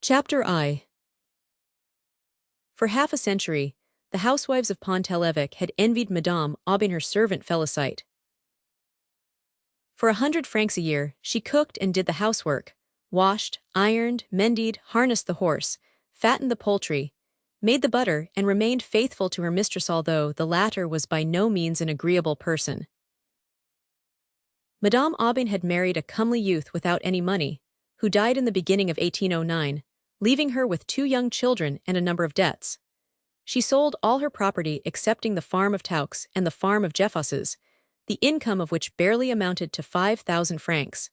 Chapter I. For half a century, the housewives of Pont-l'Evêque had envied Madame Aubin her servant Félicite. For 100 francs a year, she cooked and did the housework, washed, ironed, mended, harnessed the horse, fattened the poultry, made the butter, and remained faithful to her mistress although the latter was by no means an agreeable person. Madame Aubin had married a comely youth without any money, who died in the beginning of 1809, leaving her with 2 young children and a number of debts. She sold all her property excepting the farm of Taux and the farm of Jeffosses, the income of which barely amounted to 5,000 francs.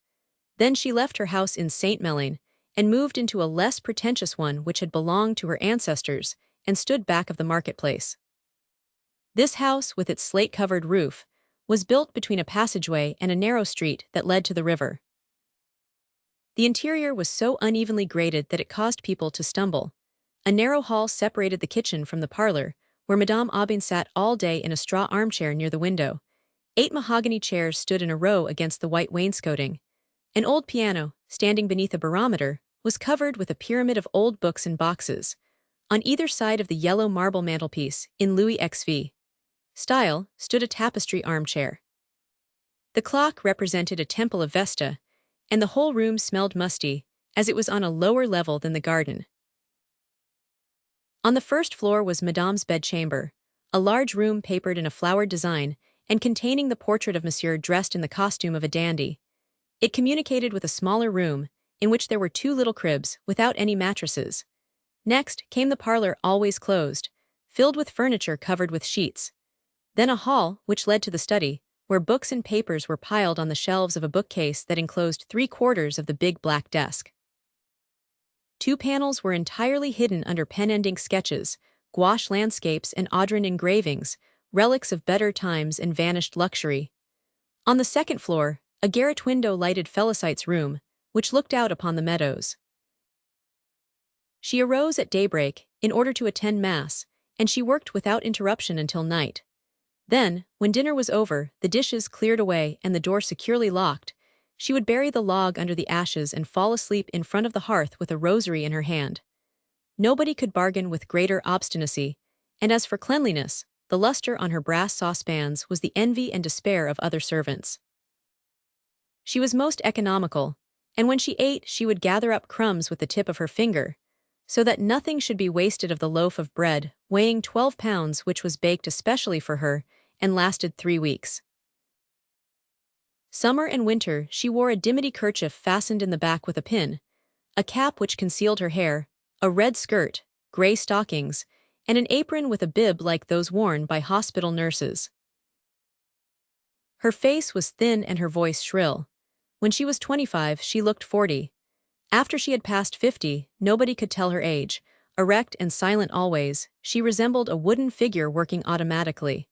Then she left her house in Saint-Melaine and moved into a less pretentious one which had belonged to her ancestors and stood back of the marketplace. This house, with its slate-covered roof, was built between a passageway and a narrow street that led to the river. The interior was so unevenly graded that it caused people to stumble. A narrow hall separated the kitchen from the parlor, where Madame Aubin sat all day in a straw armchair near the window. 8 mahogany chairs stood in a row against the white wainscoting. An old piano, standing beneath a barometer, was covered with a pyramid of old books and boxes. On either side of the yellow marble mantelpiece, in Louis XV style, stood a tapestry armchair. The clock represented a temple of Vesta, and the whole room smelled musty, as it was on a lower level than the garden. On the first floor was Madame's bedchamber, a large room papered in a flowered design and containing the portrait of Monsieur dressed in the costume of a dandy. It communicated with a smaller room, in which there were 2 little cribs, without any mattresses. Next came the parlor, always closed, filled with furniture covered with sheets. Then a hall, which led to the study, where books and papers were piled on the shelves of a bookcase that enclosed 3/4 of the big black desk. 2 panels were entirely hidden under pen-ending sketches, gouache landscapes and Audran engravings, relics of better times and vanished luxury. On the second floor, a garret window lighted Félicite's room, which looked out upon the meadows. She arose at daybreak in order to attend Mass, and she worked without interruption until night. Then, when dinner was over, the dishes cleared away and the door securely locked, she would bury the log under the ashes and fall asleep in front of the hearth with a rosary in her hand. Nobody could bargain with greater obstinacy, and as for cleanliness, the luster on her brass saucepans was the envy and despair of other servants. She was most economical, and when she ate she would gather up crumbs with the tip of her finger, so that nothing should be wasted of the loaf of bread, weighing 12 pounds which was baked especially for her, and lasted 3 weeks. Summer and winter she wore a dimity kerchief fastened in the back with a pin, a cap which concealed her hair, a red skirt, gray stockings, and an apron with a bib like those worn by hospital nurses. Her face was thin and her voice shrill. When she was 25, she looked 40. After she had passed 50, nobody could tell her age. Erect and silent always, she resembled a wooden figure working automatically.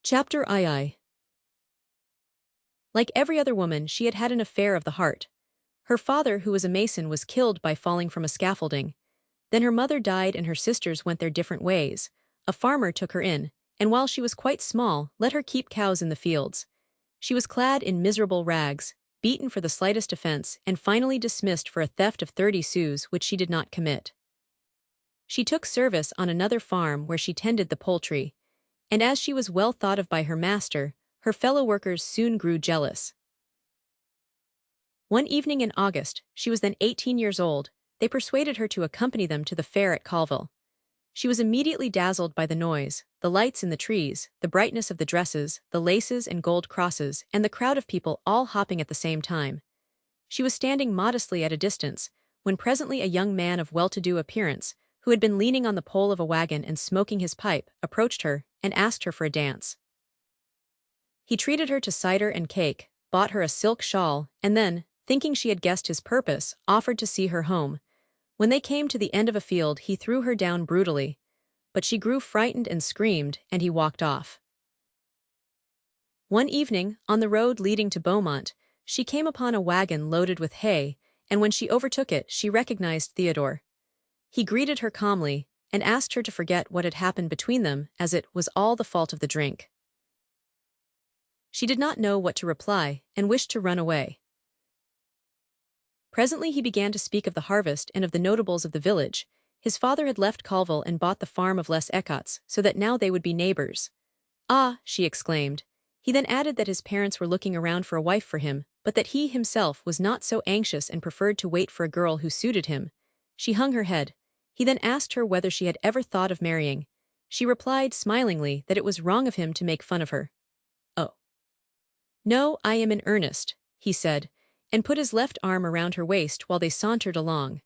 Chapter II. Like every other woman, she had had an affair of the heart. Her father, who was a mason, was killed by falling from a scaffolding. Then her mother died and her sisters went their different ways. A farmer took her in, and while she was quite small, let her keep cows in the fields. She was clad in miserable rags, beaten for the slightest offense, and finally dismissed for a theft of 30 sous which she did not commit. She took service on another farm where she tended the poultry, and as she was well thought of by her master, her fellow workers soon grew jealous. One evening in August, she was then 18 years old, they persuaded her to accompany them to the fair at Colville. She was immediately dazzled by the noise, the lights in the trees, the brightness of the dresses, the laces and gold crosses, and the crowd of people all hopping at the same time. She was standing modestly at a distance, when presently a young man of well-to-do appearance, who had been leaning on the pole of a wagon and smoking his pipe, approached her and asked her for a dance. He treated her to cider and cake, bought her a silk shawl, and then, thinking she had guessed his purpose, offered to see her home. When they came to the end of a field, he threw her down brutally, but she grew frightened and screamed, and he walked off. One evening, on the road leading to Beaumont, she came upon a wagon loaded with hay, and when she overtook it, she recognized Theodore. He greeted her calmly and asked her to forget what had happened between them, as it was all the fault of the drink. She did not know what to reply and wished to run away. Presently he began to speak of the harvest and of the notables of the village. His father had left Colville and bought the farm of Les Ecots, so that now they would be neighbors. Ah, she exclaimed. He then added that his parents were looking around for a wife for him, but that he himself was not so anxious and preferred to wait for a girl who suited him. She hung her head. He then asked her whether she had ever thought of marrying. She replied smilingly that it was wrong of him to make fun of her. Oh. No, I am in earnest, he said, and put his left arm around her waist while they sauntered along.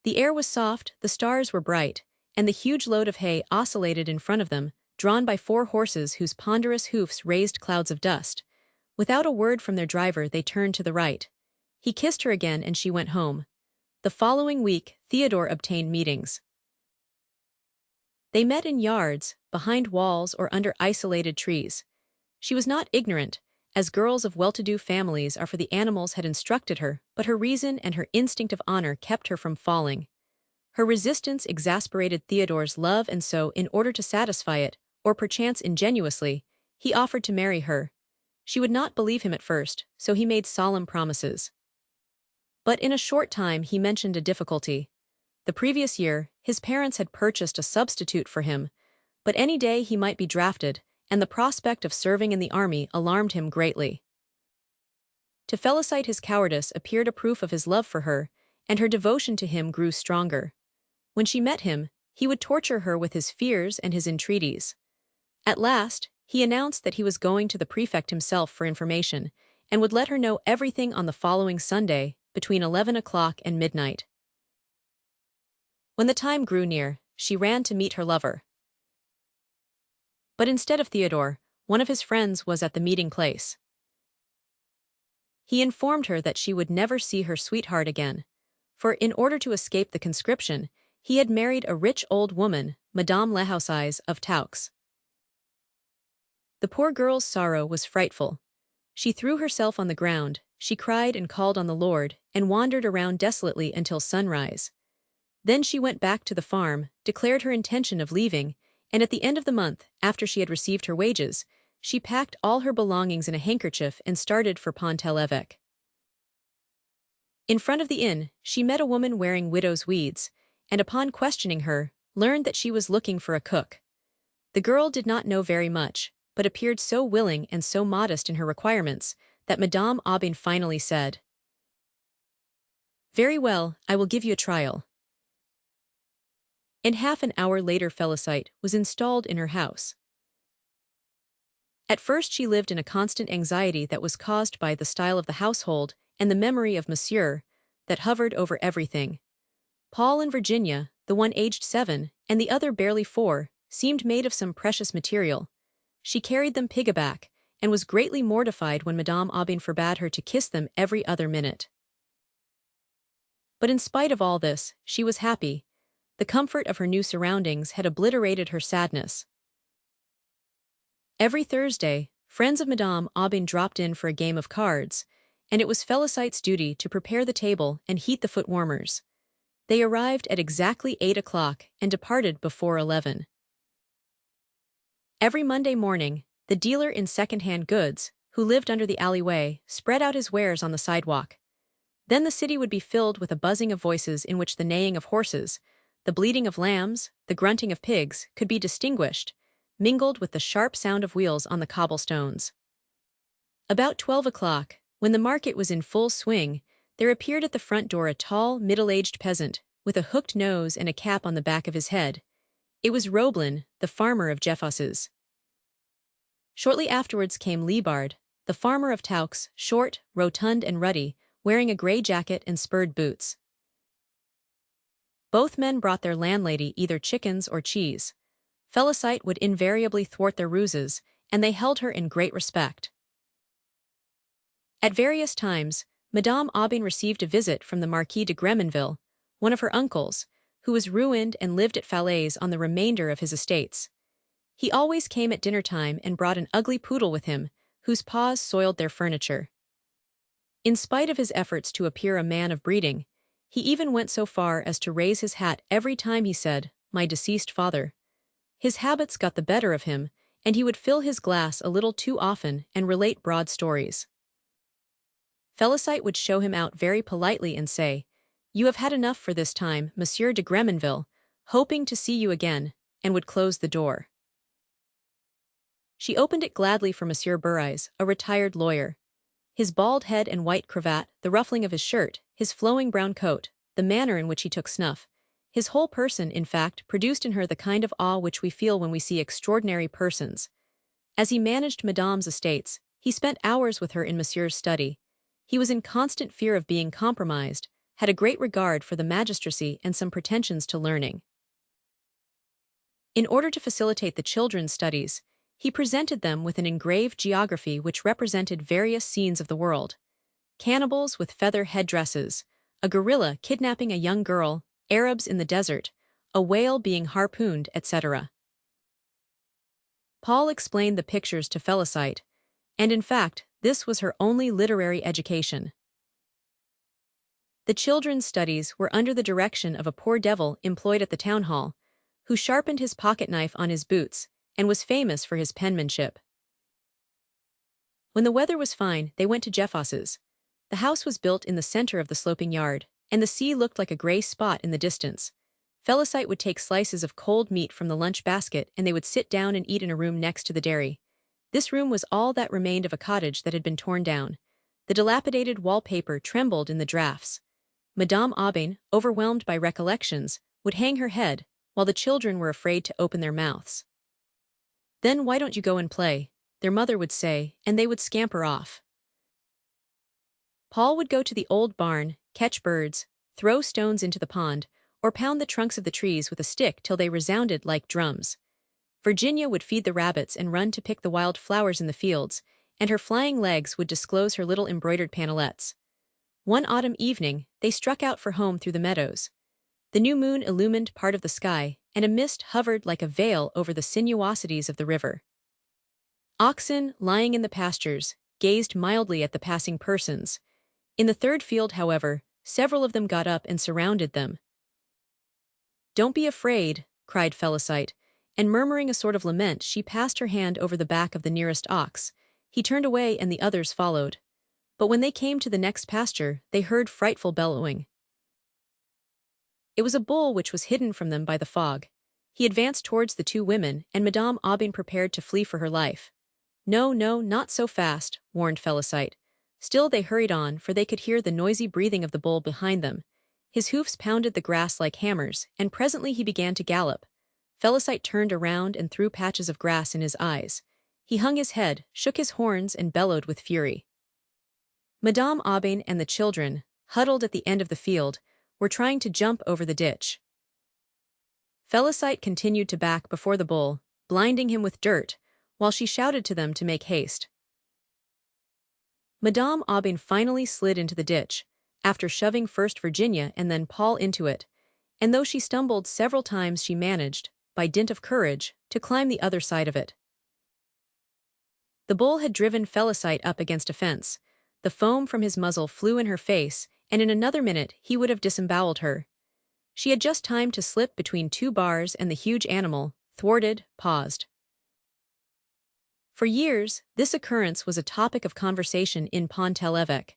The air was soft, the stars were bright, and the huge load of hay oscillated in front of them, drawn by 4 horses whose ponderous hoofs raised clouds of dust. Without a word from their driver, they turned to the right. He kissed her again and she went home. The following week, Theodore obtained meetings. They met in yards, behind walls or under isolated trees. She was not ignorant, as girls of well-to-do families are, for the animals had instructed her, but her reason and her instinct of honor kept her from falling. Her resistance exasperated Theodore's love, and so, in order to satisfy it, or perchance ingenuously, he offered to marry her. She would not believe him at first, so he made solemn promises. But in a short time he mentioned a difficulty. The previous year, his parents had purchased a substitute for him, but any day he might be drafted, and the prospect of serving in the army alarmed him greatly. To Felicite his cowardice appeared a proof of his love for her, and her devotion to him grew stronger. When she met him, he would torture her with his fears and his entreaties. At last, he announced that he was going to the prefect himself for information, and would let her know everything on the following Sunday, between 11 o'clock and midnight. When the time grew near, she ran to meet her lover. But instead of Theodore, one of his friends was at the meeting place. He informed her that she would never see her sweetheart again, for in order to escape the conscription, he had married a rich old woman, Madame Lehaussais of Taux. The poor girl's sorrow was frightful. She threw herself on the ground, she cried and called on the Lord, and wandered around desolately until sunrise. Then she went back to the farm, declared her intention of leaving, and at the end of the month, after she had received her wages, she packed all her belongings in a handkerchief and started for Pont-l'Évêque. In front of the inn, she met a woman wearing widow's weeds, and upon questioning her, learned that she was looking for a cook. The girl did not know very much, but appeared so willing and so modest in her requirements, that Madame Aubin finally said, "Very well, I will give you a trial." And half an hour later Felicite was installed in her house. At first she lived in a constant anxiety that was caused by the style of the household and the memory of Monsieur that hovered over everything. Paul and Virginia, the one aged 7 and the other barely 4, seemed made of some precious material. She carried them piggyback, and was greatly mortified when Madame Aubin forbade her to kiss them every other minute. But in spite of all this, she was happy. The comfort of her new surroundings had obliterated her sadness. Every Thursday, friends of Madame Aubin dropped in for a game of cards, and it was Felicite's duty to prepare the table and heat the foot warmers. They arrived at exactly 8 o'clock and departed before 11. Every Monday morning, the dealer in second-hand goods, who lived under the alleyway, spread out his wares on the sidewalk. Then the city would be filled with a buzzing of voices in which the neighing of horses, the bleating of lambs, the grunting of pigs could be distinguished, mingled with the sharp sound of wheels on the cobblestones. About 12 o'clock, when the market was in full swing, there appeared at the front door a tall, middle-aged peasant, with a hooked nose and a cap on the back of his head. It was Roblin, the farmer of Jeffosses. Shortly afterwards came Liebard, the farmer of Taux, short, rotund and ruddy, wearing a grey jacket and spurred boots. Both men brought their landlady either chickens or cheese. Felicite would invariably thwart their ruses, and they held her in great respect. At various times, Madame Aubin received a visit from the Marquis de Gremenville, one of her uncles, who was ruined and lived at Falaise on the remainder of his estates. He always came at dinner-time and brought an ugly poodle with him, whose paws soiled their furniture. In spite of his efforts to appear a man of breeding, he even went so far as to raise his hat every time he said, "My deceased father." His habits got the better of him, and he would fill his glass a little too often and relate broad stories. Felicite would show him out very politely and say, "You have had enough for this time, Monsieur de Gremenville, hoping to see you again," and would close the door. She opened it gladly for Monsieur Burais, a retired lawyer. His bald head and white cravat, the ruffling of his shirt, his flowing brown coat, the manner in which he took snuff, his whole person, in fact, produced in her the kind of awe which we feel when we see extraordinary persons. As he managed Madame's estates, he spent hours with her in Monsieur's study. He was in constant fear of being compromised, had a great regard for the magistracy and some pretensions to learning. In order to facilitate the children's studies, he presented them with an engraved geography which represented various scenes of the world. Cannibals with feather headdresses, a gorilla kidnapping a young girl, Arabs in the desert, a whale being harpooned, etc. Paul explained the pictures to Felicite, and in fact, this was her only literary education. The children's studies were under the direction of a poor devil employed at the town hall, who sharpened his pocket-knife on his boots and was famous for his penmanship. When the weather was fine, they went to Jeffos's. The house was built in the center of the sloping yard, and the sea looked like a gray spot in the distance. Felicite would take slices of cold meat from the lunch basket and they would sit down and eat in a room next to the dairy. This room was all that remained of a cottage that had been torn down. The dilapidated wallpaper trembled in the drafts. Madame Aubin, overwhelmed by recollections, would hang her head, while the children were afraid to open their mouths. "Then why don't you go and play?" their mother would say, and they would scamper off. Paul would go to the old barn, catch birds, throw stones into the pond, or pound the trunks of the trees with a stick till they resounded like drums. Virginia would feed the rabbits and run to pick the wild flowers in the fields, and her flying legs would disclose her little embroidered panelettes. One autumn evening, they struck out for home through the meadows. The new moon illumined part of the sky, and a mist hovered like a veil over the sinuosities of the river. Oxen, lying in the pastures, gazed mildly at the passing persons. In the third field, however, several of them got up and surrounded them. "Don't be afraid," cried Felicite, and murmuring a sort of lament she passed her hand over the back of the nearest ox. He turned away and the others followed. But when they came to the next pasture, they heard frightful bellowing. It was a bull which was hidden from them by the fog. He advanced towards the two women, and Madame Aubin prepared to flee for her life. "No, no, not so fast," warned Felicite. Still they hurried on, for they could hear the noisy breathing of the bull behind them. His hoofs pounded the grass like hammers, and presently he began to gallop. Felicite turned around and threw patches of grass in his eyes. He hung his head, shook his horns, and bellowed with fury. Madame Aubin and the children, huddled at the end of the field, were trying to jump over the ditch. Felicite continued to back before the bull, blinding him with dirt, while she shouted to them to make haste. Madame Aubin finally slid into the ditch, after shoving first Virginia and then Paul into it, and though she stumbled several times she managed, by dint of courage, to climb the other side of it. The bull had driven Felicite up against a fence. The foam from his muzzle flew in her face, and in another minute he would have disemboweled her. She had just time to slip between two bars and the huge animal, thwarted, paused. For years, this occurrence was a topic of conversation in Pont-l'Evêque,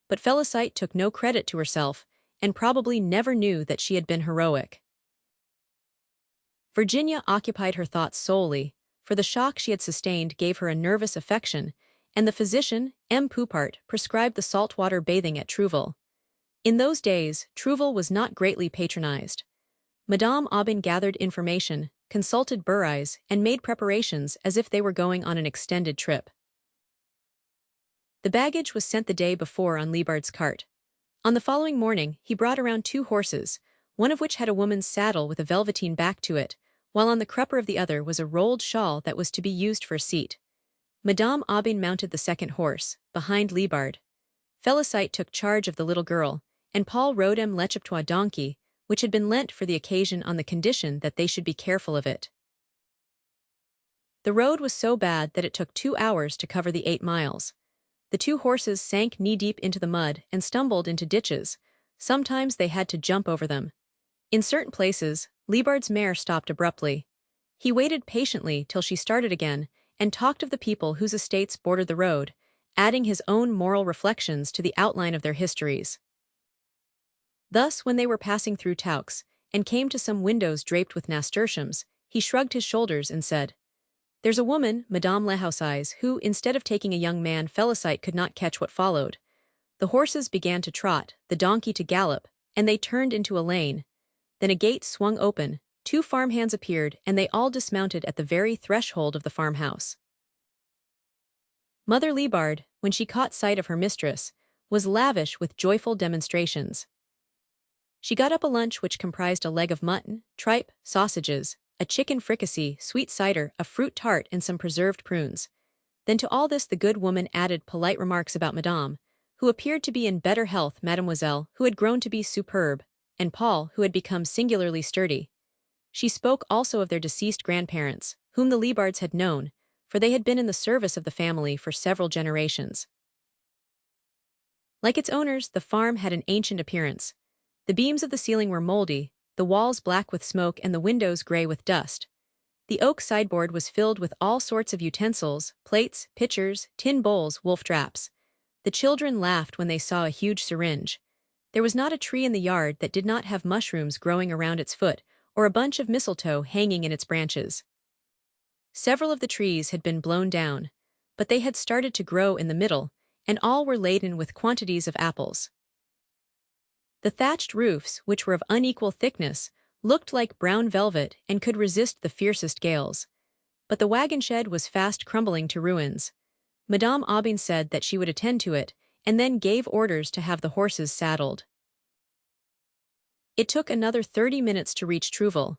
but Felicite took no credit to herself, and probably never knew that she had been heroic. Virginia occupied her thoughts solely, for the shock she had sustained gave her a nervous affection, and the physician, M. Poupart, prescribed the saltwater bathing at Trouville. In those days, Trouville was not greatly patronized. Madame Aubin gathered information, consulted Burais, and made preparations as if they were going on an extended trip. The baggage was sent the day before on Liebard's cart. On the following morning, he brought around 2 horses, one of which had a woman's saddle with a velveteen back to it, while on the crupper of the other was a rolled shawl that was to be used for a seat. Madame Aubin mounted the second horse, behind Liebard. Felicite took charge of the little girl, and Paul rode M. Lechaptois donkey, which had been lent for the occasion on the condition that they should be careful of it. The road was so bad that it took 2 hours to cover the 8 miles. The 2 horses sank knee-deep into the mud and stumbled into ditches. Sometimes they had to jump over them. In certain places, Liebard's mare stopped abruptly. He waited patiently till she started again and talked of the people whose estates bordered the road, adding his own moral reflections to the outline of their histories. Thus, when they were passing through Taux, and came to some windows draped with nasturtiums, he shrugged his shoulders and said, "There's a woman, Madame Lehoussaise, who, instead of taking a young man, Felicite could not catch what followed. The horses began to trot, the donkey to gallop, and they turned into a lane. Then a gate swung open, 2 farmhands appeared, and they all dismounted at the very threshold of the farmhouse." Mother Liebard, when she caught sight of her mistress, was lavish with joyful demonstrations. She got up a lunch which comprised a leg of mutton, tripe, sausages, a chicken fricassee, sweet cider, a fruit tart, and some preserved prunes. Then to all this the good woman added polite remarks about Madame, who appeared to be in better health, Mademoiselle, who had grown to be superb, and Paul, who had become singularly sturdy. She spoke also of their deceased grandparents, whom the Liebards had known, for they had been in the service of the family for several generations. Like its owners, the farm had an ancient appearance. The beams of the ceiling were moldy, the walls black with smoke, and the windows gray with dust. The oak sideboard was filled with all sorts of utensils, plates, pitchers, tin bowls, wolf traps. The children laughed when they saw a huge syringe. There was not a tree in the yard that did not have mushrooms growing around its foot, or a bunch of mistletoe hanging in its branches. Several of the trees had been blown down, but they had started to grow in the middle, and all were laden with quantities of apples. The thatched roofs, which were of unequal thickness, looked like brown velvet and could resist the fiercest gales. But the wagon shed was fast crumbling to ruins. Madame Aubin said that she would attend to it, and then gave orders to have the horses saddled. It took another 30 minutes to reach Trouville.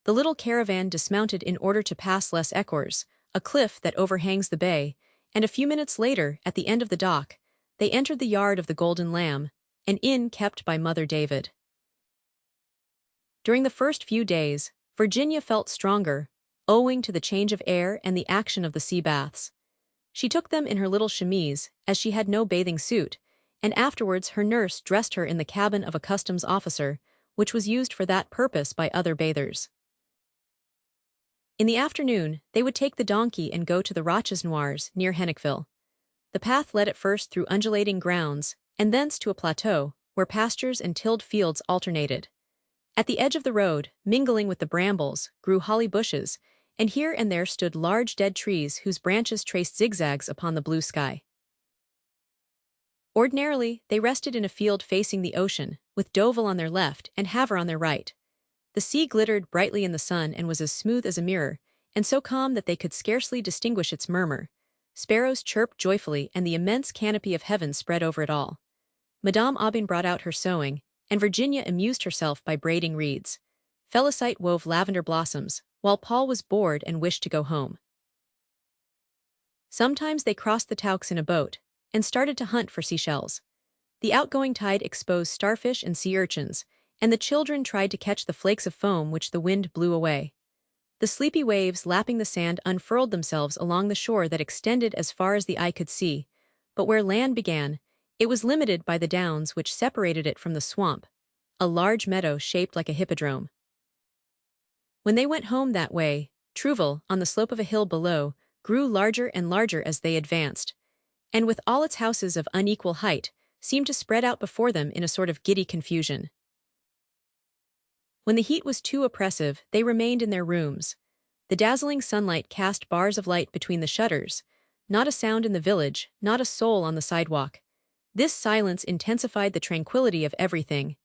The little caravan dismounted in order to pass Les Écors, a cliff that overhangs the bay, and a few minutes later, at the end of the dock, they entered the yard of the Golden Lamb, an inn kept by Mother David. During the first few days, Virginia felt stronger, owing to the change of air and the action of the sea baths. She took them in her little chemise, as she had no bathing suit, and afterwards her nurse dressed her in the cabin of a customs officer, which was used for that purpose by other bathers. In the afternoon, they would take the donkey and go to the Roches Noirs near Henniqueville. The path led at first through undulating grounds, and thence to a plateau, where pastures and tilled fields alternated. At the edge of the road, mingling with the brambles, grew holly bushes, and here and there stood large dead trees whose branches traced zigzags upon the blue sky. Ordinarily, they rested in a field facing the ocean, with Deauville on their left and Havre on their right. The sea glittered brightly in the sun and was as smooth as a mirror, and so calm that they could scarcely distinguish its murmur. Sparrows chirped joyfully, and the immense canopy of heaven spread over it all. Madame Aubin brought out her sewing, and Virginia amused herself by braiding reeds. Felicite wove lavender blossoms, while Paul was bored and wished to go home. Sometimes they crossed the Taux in a boat, and started to hunt for seashells. The outgoing tide exposed starfish and sea urchins, and the children tried to catch the flakes of foam which the wind blew away. The sleepy waves lapping the sand unfurled themselves along the shore that extended as far as the eye could see, but where land began, it was limited by the downs which separated it from the swamp, a large meadow shaped like a hippodrome. When they went home that way, Trouville, on the slope of a hill below, grew larger and larger as they advanced, and with all its houses of unequal height, seemed to spread out before them in a sort of giddy confusion. When the heat was too oppressive, they remained in their rooms. The dazzling sunlight cast bars of light between the shutters, not a sound in the village, not a soul on the sidewalk. This silence intensified the tranquility of everything.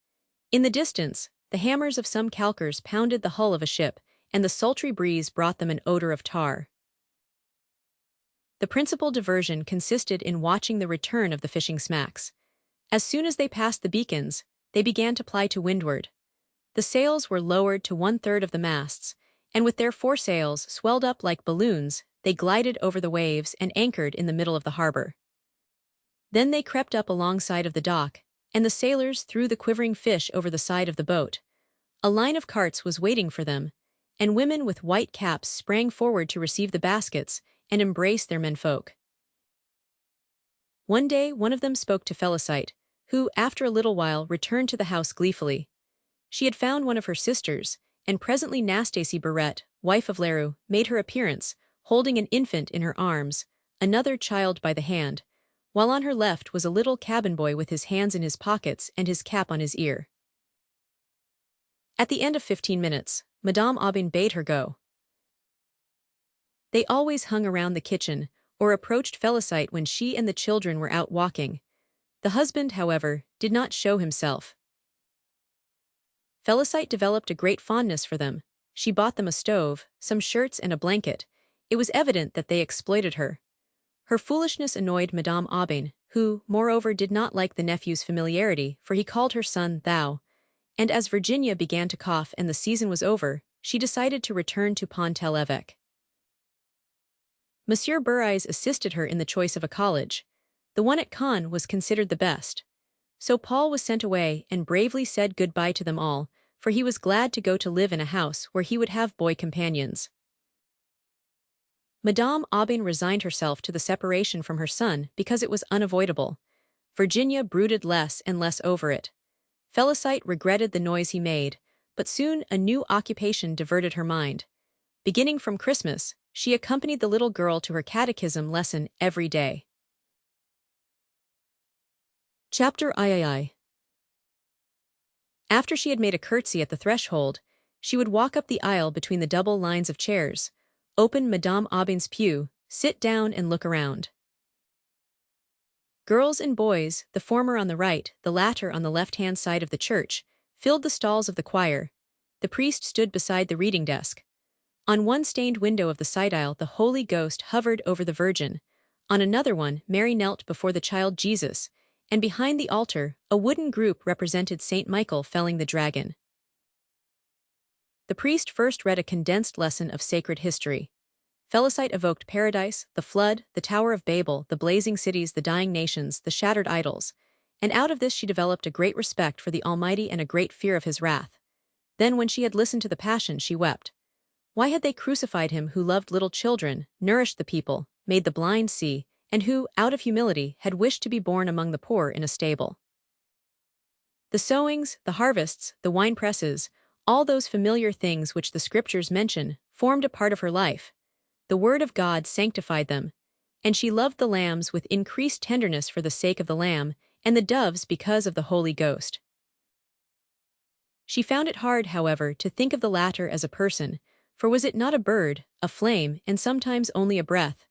In the distance, the hammers of some calkers pounded the hull of a ship, and the sultry breeze brought them an odor of tar. The principal diversion consisted in watching the return of the fishing smacks. As soon as they passed the beacons, they began to ply to windward. The sails were lowered to 1/3 of the masts, and with their foresails swelled up like balloons, they glided over the waves and anchored in the middle of the harbor. Then they crept up alongside of the dock, and the sailors threw the quivering fish over the side of the boat. A line of carts was waiting for them, and women with white caps sprang forward to receive the baskets and embrace their menfolk. One day one of them spoke to Felicite, who, after a little while, returned to the house gleefully. She had found one of her sisters, and presently Nastasie Barrette, wife of Leroux, made her appearance, holding an infant in her arms, another child by the hand, while on her left was a little cabin boy with his hands in his pockets and his cap on his ear. At the end of 15 minutes, Madame Aubin bade her go. They always hung around the kitchen, or approached Félicite when she and the children were out walking. The husband, however, did not show himself. Félicite developed a great fondness for them. She bought them a stove, some shirts and a blanket. It was evident that they exploited her. Her foolishness annoyed Madame Aubin, who, moreover, did not like the nephew's familiarity, for he called her son thou. And as Virginia began to cough and the season was over, she decided to return to Pont-l'Évêque. Monsieur Burais assisted her in the choice of a college. The one at Caen was considered the best. So Paul was sent away and bravely said goodbye to them all, for he was glad to go to live in a house where he would have boy companions. Madame Aubin resigned herself to the separation from her son because it was unavoidable. Virginia brooded less and less over it. Félicite regretted the noise he made, but soon a new occupation diverted her mind. Beginning from Christmas, she accompanied the little girl to her catechism lesson every day. Chapter III. After she had made a curtsy at the threshold, she would walk up the aisle between the double lines of chairs, open Madame Aubin's pew, sit down and look around. Girls and boys, the former on the right, the latter on the left-hand side of the church, filled the stalls of the choir. The priest stood beside the reading desk. On one stained window of the side aisle the Holy Ghost hovered over the Virgin. On another one Mary knelt before the child Jesus, and behind the altar a wooden group represented Saint Michael felling the dragon. The priest first read a condensed lesson of sacred history. Félicite evoked paradise, the flood, the Tower of Babel, the blazing cities, the dying nations, the shattered idols, and out of this she developed a great respect for the Almighty and a great fear of his wrath. Then when she had listened to the Passion she wept. Why had they crucified him who loved little children, nourished the people, made the blind see, and who, out of humility, had wished to be born among the poor in a stable? The sowings, the harvests, the winepresses, all those familiar things which the scriptures mention, formed a part of her life. The word of God sanctified them, and she loved the lambs with increased tenderness for the sake of the Lamb, and the doves because of the Holy Ghost. She found it hard, however, to think of the latter as a person, for was it not a bird, a flame, and sometimes only a breath?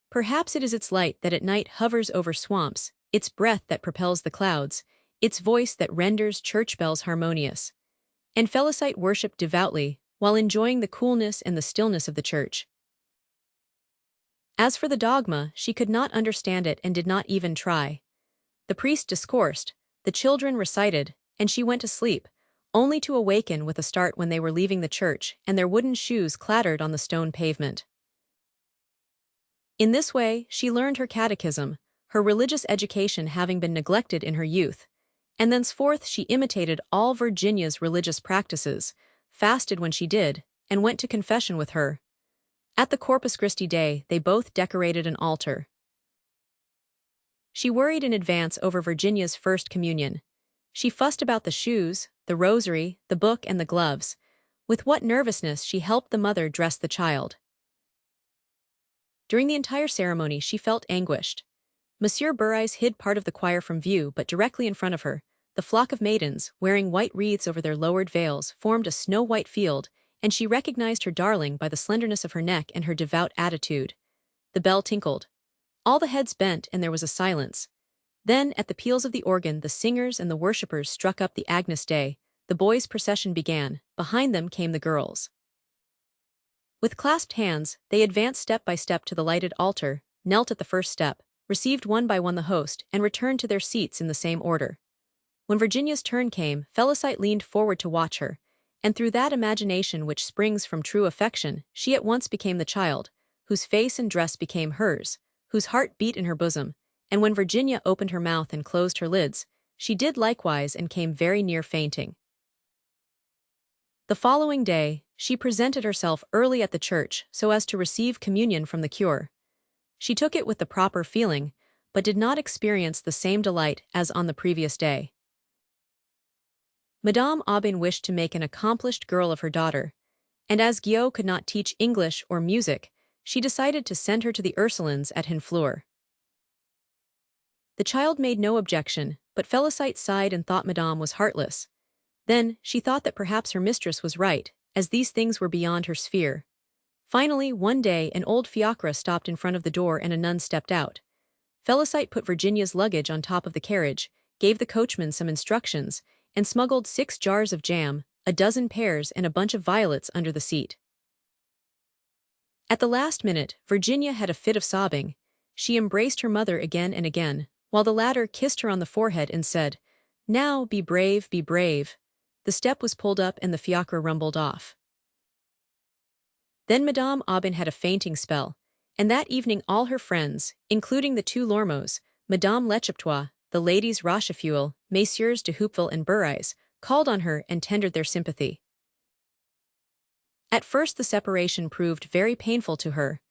Perhaps it is its light that at night hovers over swamps, its breath that propels the clouds, its voice that renders church bells harmonious. And Félicite worshipped devoutly, while enjoying the coolness and the stillness of the church. As for the dogma, she could not understand it and did not even try. The priest discoursed, the children recited, and she went to sleep, only to awaken with a start when they were leaving the church and their wooden shoes clattered on the stone pavement. In this way, she learned her catechism, her religious education having been neglected in her youth, and thenceforth she imitated all Virginia's religious practices, fasted when she did, and went to confession with her. At the Corpus Christi Day, they both decorated an altar. She worried in advance over Virginia's first communion. She fussed about the shoes, the rosary, the book, and the gloves. With what nervousness she helped the mother dress the child. During the entire ceremony she felt anguished. Monsieur Burais hid part of the choir from view, but directly in front of her, the flock of maidens, wearing white wreaths over their lowered veils, formed a snow-white field, and she recognized her darling by the slenderness of her neck and her devout attitude. The bell tinkled. All the heads bent and there was a silence. Then, at the peals of the organ, the singers and the worshippers struck up the Agnus Dei. The boys' procession began. Behind them came the girls. With clasped hands, they advanced step by step to the lighted altar, knelt at the first step, received one by one the host, and returned to their seats in the same order. When Virginia's turn came, Félicite leaned forward to watch her, and through that imagination which springs from true affection, she at once became the child, whose face and dress became hers, whose heart beat in her bosom, and when Virginia opened her mouth and closed her lids, she did likewise and came very near fainting. The following day, she presented herself early at the church so as to receive communion from the cure. She took it with the proper feeling, but did not experience the same delight as on the previous day. Madame Aubin wished to make an accomplished girl of her daughter, and as Guillaume could not teach English or music, she decided to send her to the Ursulines at Honfleur. The child made no objection, but Felicite sighed and thought Madame was heartless. Then, she thought that perhaps her mistress was right, as these things were beyond her sphere. Finally, one day an old fiacre stopped in front of the door and a nun stepped out. Felicite put Virginia's luggage on top of the carriage, gave the coachman some instructions, and smuggled 6 jars of jam, a dozen pears and a bunch of violets under the seat. At the last minute, Virginia had a fit of sobbing. She embraced her mother again and again, while the latter kissed her on the forehead and said, "Now, be brave, be brave." The step was pulled up and the fiacre rumbled off. Then Madame Aubin had a fainting spell, and that evening all her friends, including the 2 Lormeaux, Madame Lechaptois, the ladies Rochefeuille, Messieurs de Houppeville and Burais, called on her and tendered their sympathy. At first the separation proved very painful to her,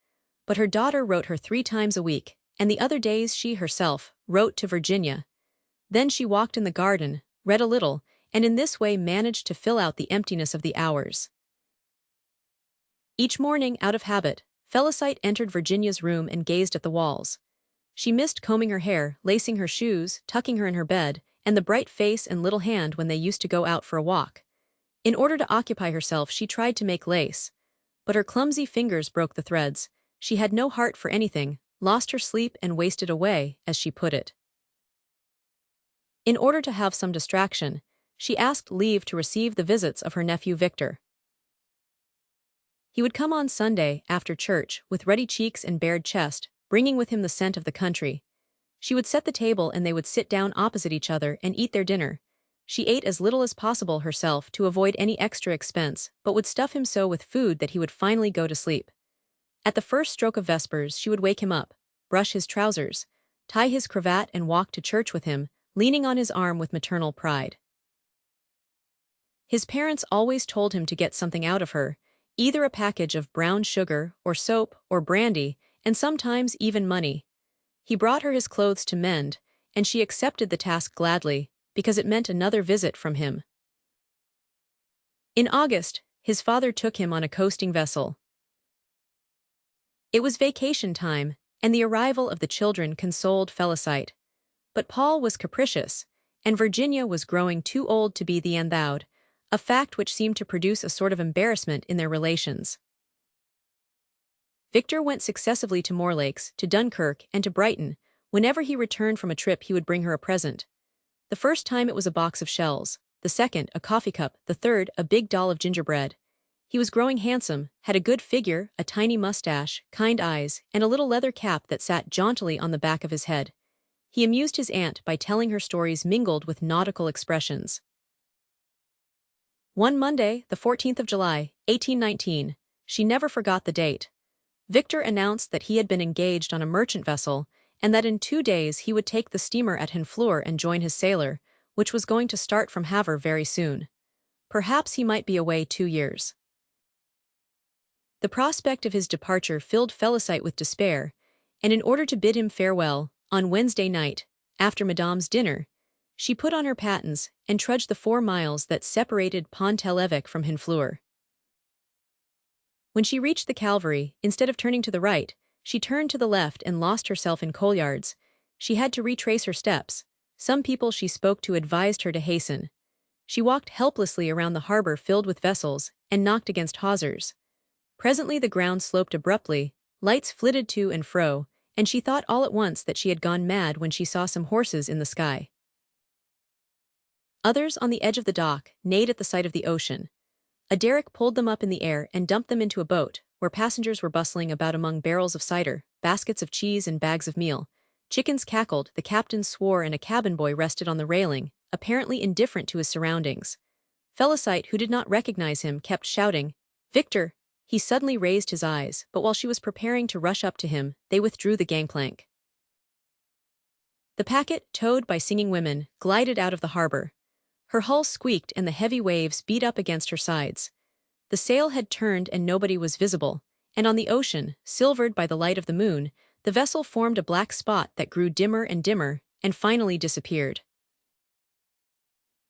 but her daughter wrote her 3 times a week, and the other days she herself wrote to Virginia. Then she walked in the garden, read a little, and in this way managed to fill out the emptiness of the hours. Each morning, out of habit, Felicite entered Virginia's room and gazed at the walls. She missed combing her hair, lacing her shoes, tucking her in her bed, and the bright face and little hand when they used to go out for a walk. In order to occupy herself, she tried to make lace. But her clumsy fingers broke the threads. She had no heart for anything, lost her sleep and wasted away, as she put it. In order to have some distraction, she asked leave to receive the visits of her nephew Victor. He would come on Sunday, after church, with ruddy cheeks and bared chest, bringing with him the scent of the country. She would set the table and they would sit down opposite each other and eat their dinner. She ate as little as possible herself to avoid any extra expense, but would stuff him so with food that he would finally go to sleep. At the first stroke of vespers she would wake him up, brush his trousers, tie his cravat and walk to church with him, leaning on his arm with maternal pride. His parents always told him to get something out of her, either a package of brown sugar, or soap, or brandy, and sometimes even money. He brought her his clothes to mend, and she accepted the task gladly, because it meant another visit from him. In August, his father took him on a coasting vessel. It was vacation time, and the arrival of the children consoled Felicite. But Paul was capricious, and Virginia was growing too old to be the endowed, a fact which seemed to produce a sort of embarrassment in their relations. Victor went successively to Morlakes, to Dunkirk, and to Brighton. Whenever he returned from a trip he would bring her a present. The first time it was a box of shells, the second a coffee cup, the third a big doll of gingerbread. He was growing handsome, had a good figure, a tiny mustache, kind eyes, and a little leather cap that sat jauntily on the back of his head. He amused his aunt by telling her stories mingled with nautical expressions. One Monday, the 14th of July, 1819, she never forgot the date. Victor announced that he had been engaged on a merchant vessel, and that in 2 days he would take the steamer at Honfleur and join his sailor, which was going to start from Havre very soon. Perhaps he might be away 2 years. The prospect of his departure filled Felicite with despair, and in order to bid him farewell, on Wednesday night, after Madame's dinner, she put on her pattens and trudged the 4 miles that separated Pont-l'Évêque from Honfleur. When she reached the Calvary, instead of turning to the right, she turned to the left and lost herself in coalyards. She had to retrace her steps. Some people she spoke to advised her to hasten. She walked helplessly around the harbor filled with vessels and knocked against hawsers. Presently the ground sloped abruptly, lights flitted to and fro, and she thought all at once that she had gone mad when she saw some horses in the sky. Others on the edge of the dock neighed at the sight of the ocean. A derrick pulled them up in the air and dumped them into a boat, where passengers were bustling about among barrels of cider, baskets of cheese and bags of meal. Chickens cackled, the captain swore, and a cabin boy rested on the railing, apparently indifferent to his surroundings. Felicite, who did not recognize him, kept shouting, "Victor!" He suddenly raised his eyes, but while she was preparing to rush up to him, they withdrew the gangplank. The packet, towed by singing women, glided out of the harbor. Her hull squeaked and the heavy waves beat up against her sides. The sail had turned and nobody was visible, and on the ocean, silvered by the light of the moon, the vessel formed a black spot that grew dimmer and dimmer, and finally disappeared.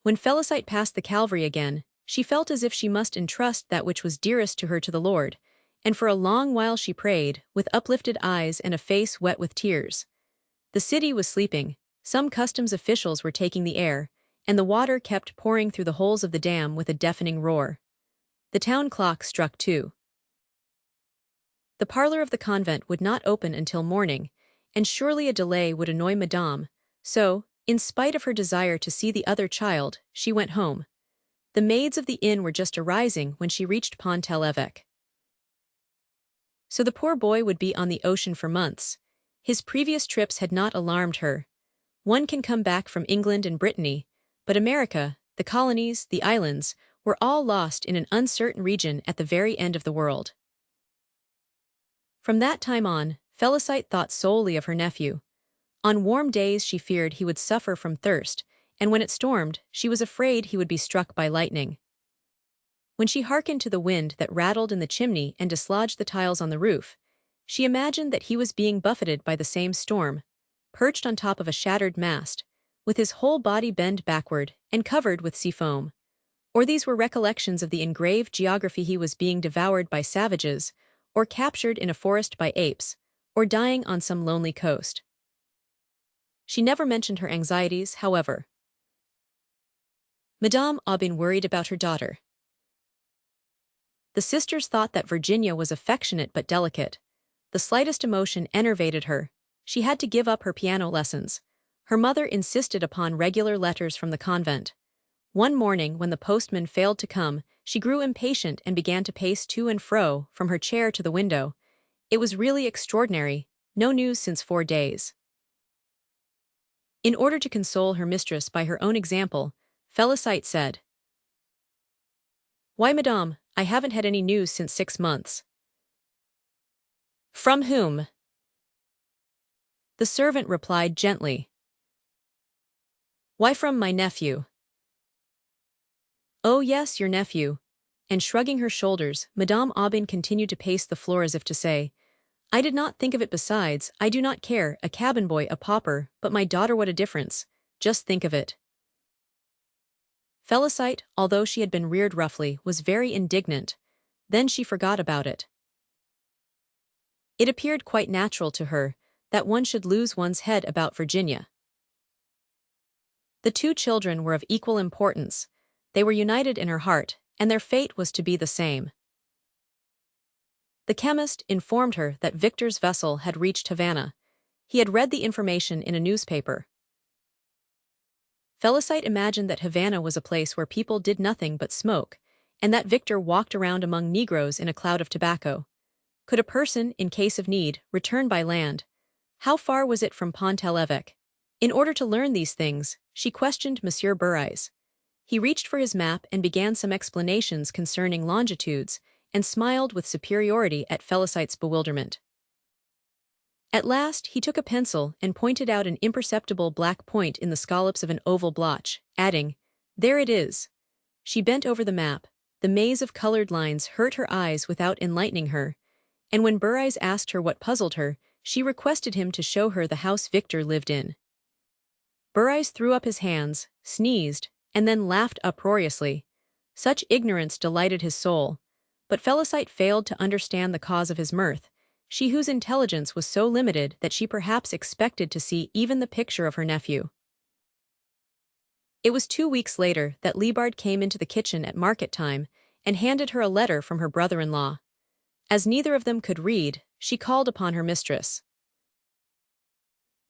When Felicite passed the Calvary again, she felt as if she must entrust that which was dearest to her to the Lord, and for a long while she prayed, with uplifted eyes and a face wet with tears. The city was sleeping, Some customs officials were taking the air, and the water kept pouring through the holes of the dam with a deafening roar. The town clock struck 2. The parlor of the convent would not open until morning, and surely a delay would annoy Madame, so, in spite of her desire to see the other child, she went home. The maids of the inn were just arising when she reached Pont-l'Évêque. So the poor boy would be on the ocean for months. His previous trips had not alarmed her. One can come back from England and Brittany, but America, the colonies, the islands, were all lost in an uncertain region at the very end of the world. From that time on, Félicité thought solely of her nephew. On warm days she feared he would suffer from thirst, and when it stormed, she was afraid he would be struck by lightning. When she hearkened to the wind that rattled in the chimney and dislodged the tiles on the roof, she imagined that he was being buffeted by the same storm, perched on top of a shattered mast, with his whole body bent backward and covered with sea foam. Or these were recollections of the engraved geography he was being devoured by savages, or captured in a forest by apes, or dying on some lonely coast. She never mentioned her anxieties, however. Madame Aubin worried about her daughter. The sisters thought that Virginia was affectionate but delicate. The slightest emotion enervated her. She had to give up her piano lessons. Her mother insisted upon regular letters from the convent. One morning, when the postman failed to come, she grew impatient and began to pace to and fro, from her chair to the window. It was really extraordinary, no news since 4 days. In order to console her mistress by her own example, Félicité said, "Why, madame, I haven't had any news since 6 months." "From whom?" The servant replied gently. "Why, from my nephew." "Oh yes, your nephew." And shrugging her shoulders, Madame Aubin continued to pace the floor as if to say, "I did not think of it. Besides, I do not care, a cabin boy, a pauper, but my daughter, what a difference. Just think of it." Félicité, although she had been reared roughly, was very indignant. Then she forgot about it. It appeared quite natural to her that one should lose one's head about Virginia. The 2 children were of equal importance. They were united in her heart, and their fate was to be the same. The chemist informed her that Victor's vessel had reached Havana. He had read the information in a newspaper. Félicité imagined that Havana was a place where people did nothing but smoke, and that Victor walked around among Negroes in a cloud of tobacco. Could a person, in case of need, return by land? How far was it from Pont-l'Évêque? In order to learn these things, she questioned Monsieur Burais. He reached for his map and began some explanations concerning longitudes, and smiled with superiority at Félicité's bewilderment. At last, he took a pencil and pointed out an imperceptible black point in the scallops of an oval blotch, adding, "There it is." She bent over the map. The maze of colored lines hurt her eyes without enlightening her, and when Burais asked her what puzzled her, she requested him to show her the house Victor lived in. Burais threw up his hands, sneezed, and then laughed uproariously. Such ignorance delighted his soul, but Félicité failed to understand the cause of his mirth, she whose intelligence was so limited that she perhaps expected to see even the picture of her nephew. It was 2 weeks later that Liebard came into the kitchen at market time and handed her a letter from her brother-in-law. As neither of them could read, she called upon her mistress.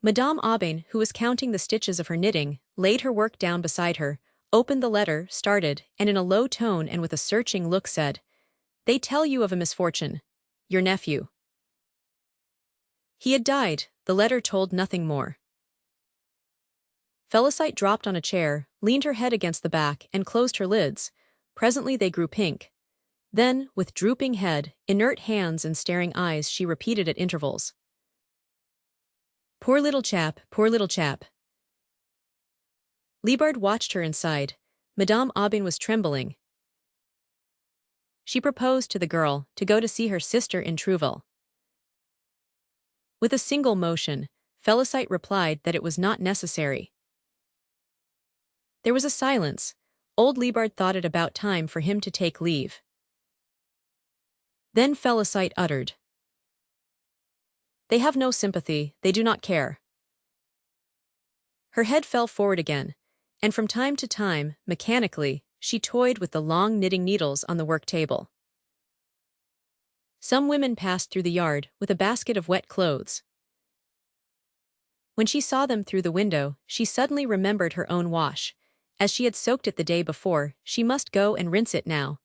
Madame Aubin, who was counting the stitches of her knitting, laid her work down beside her, opened the letter, started, and in a low tone and with a searching look said, "They tell you of a misfortune. Your nephew. He had died." The letter told nothing more. Félicité dropped on a chair, leaned her head against the back, and closed her lids. Presently they grew pink. Then, with drooping head, inert hands and staring eyes, she repeated at intervals, "Poor little chap, poor little chap." Liebard watched her inside. Madame Aubin was trembling. She proposed to the girl to go to see her sister in Trouville. With a single motion, Félicité replied that it was not necessary. There was a silence. Old Liebard thought it about time for him to take leave. Then Félicité uttered, "They have no sympathy, they do not care." Her head fell forward again, and from time to time, mechanically, she toyed with the long knitting needles on the work table. Some women passed through the yard with a basket of wet clothes. When she saw them through the window, she suddenly remembered her own wash. As she had soaked it the day before, she must go and rinse it now.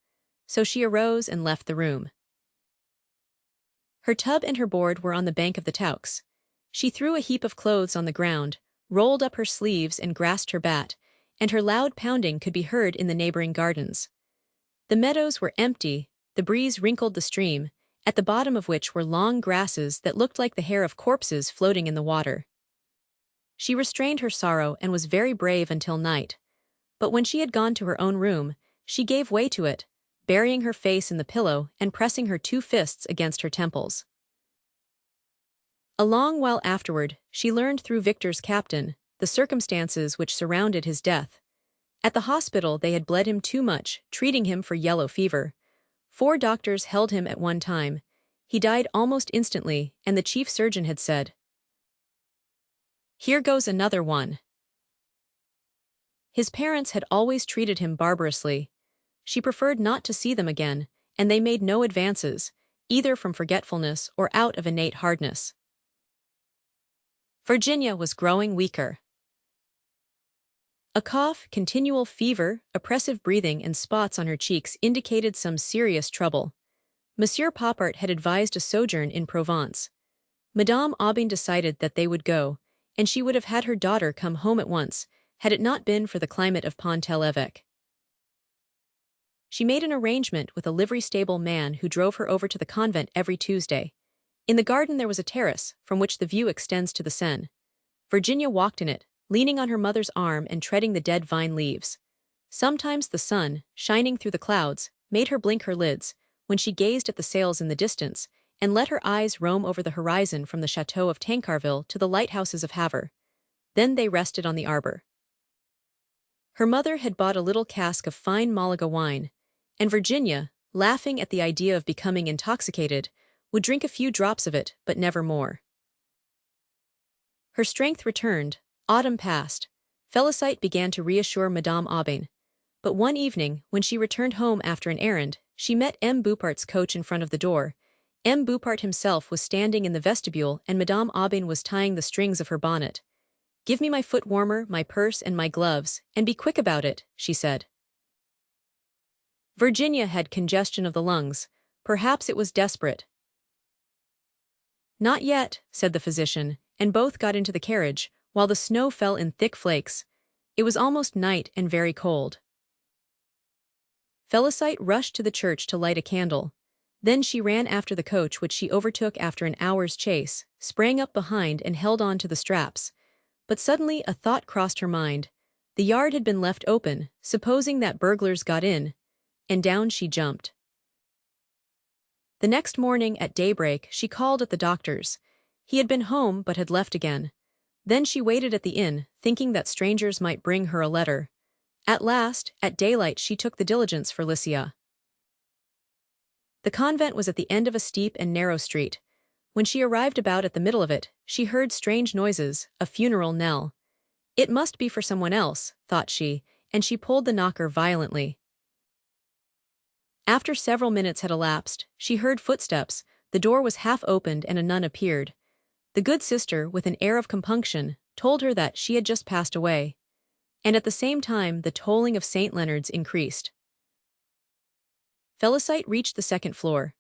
So she arose and left the room. Her tub and her board were on the bank of the Taux. She threw a heap of clothes on the ground, rolled up her sleeves and grasped her bat, and her loud pounding could be heard in the neighboring gardens. The meadows were empty, the breeze wrinkled the stream, at the bottom of which were long grasses that looked like the hair of corpses floating in the water. She restrained her sorrow and was very brave until night. But when she had gone to her own room, she gave way to it, burying her face in the pillow and pressing her two fists against her temples. A long while afterward, she learned through Victor's captain the circumstances which surrounded his death. At the hospital they had bled him too much, treating him for yellow fever. 4 doctors held him at one time. He died almost instantly, and the chief surgeon had said, "Here goes another one." His parents had always treated him barbarously. She preferred not to see them again, and they made no advances, either from forgetfulness or out of innate hardness. Virginia was growing weaker. A cough, continual fever, oppressive breathing, and spots on her cheeks indicated some serious trouble. Monsieur Poppart had advised a sojourn in Provence. Madame Aubin decided that they would go, and she would have had her daughter come home at once, had it not been for the climate of Pont-l'Evêque. She made an arrangement with a livery-stable man who drove her over to the convent every Tuesday. In the garden there was a terrace, from which the view extends to the Seine. Virginia walked in it, leaning on her mother's arm and treading the dead vine leaves. Sometimes the sun, shining through the clouds, made her blink her lids, when she gazed at the sails in the distance, and let her eyes roam over the horizon from the chateau of Tancarville to the lighthouses of Havre. Then they rested on the arbor. Her mother had bought a little cask of fine Malaga wine, and Virginia, laughing at the idea of becoming intoxicated, would drink a few drops of it, but never more. Her strength returned, autumn passed. Félicite began to reassure Madame Aubin. But one evening, when she returned home after an errand, she met M. Boupart's coach in front of the door. M. Boupart himself was standing in the vestibule and Madame Aubin was tying the strings of her bonnet. "Give me my foot warmer, my purse, and my gloves, and be quick about it," she said. Virginia had congestion of the lungs. Perhaps it was desperate. "Not yet," said the physician, and both got into the carriage, while the snow fell in thick flakes. It was almost night and very cold. Félicite rushed to the church to light a candle. Then she ran after the coach which she overtook after an hour's chase, sprang up behind and held on to the straps. But suddenly a thought crossed her mind. The yard had been left open, supposing that burglars got in, and down she jumped. The next morning at daybreak she called at the doctor's. He had been home but had left again. Then she waited at the inn, thinking that strangers might bring her a letter. At last, at daylight she took the diligence for Lycia. The convent was at the end of a steep and narrow street. When she arrived about at the middle of it, she heard strange noises, a funeral knell. It must be for someone else, thought she, and she pulled the knocker violently. After several minutes had elapsed, she heard footsteps, the door was half opened and a nun appeared. The good sister, with an air of compunction, told her that she had just passed away. And at the same time the tolling of St. Leonard's increased. Félicite reached the second floor.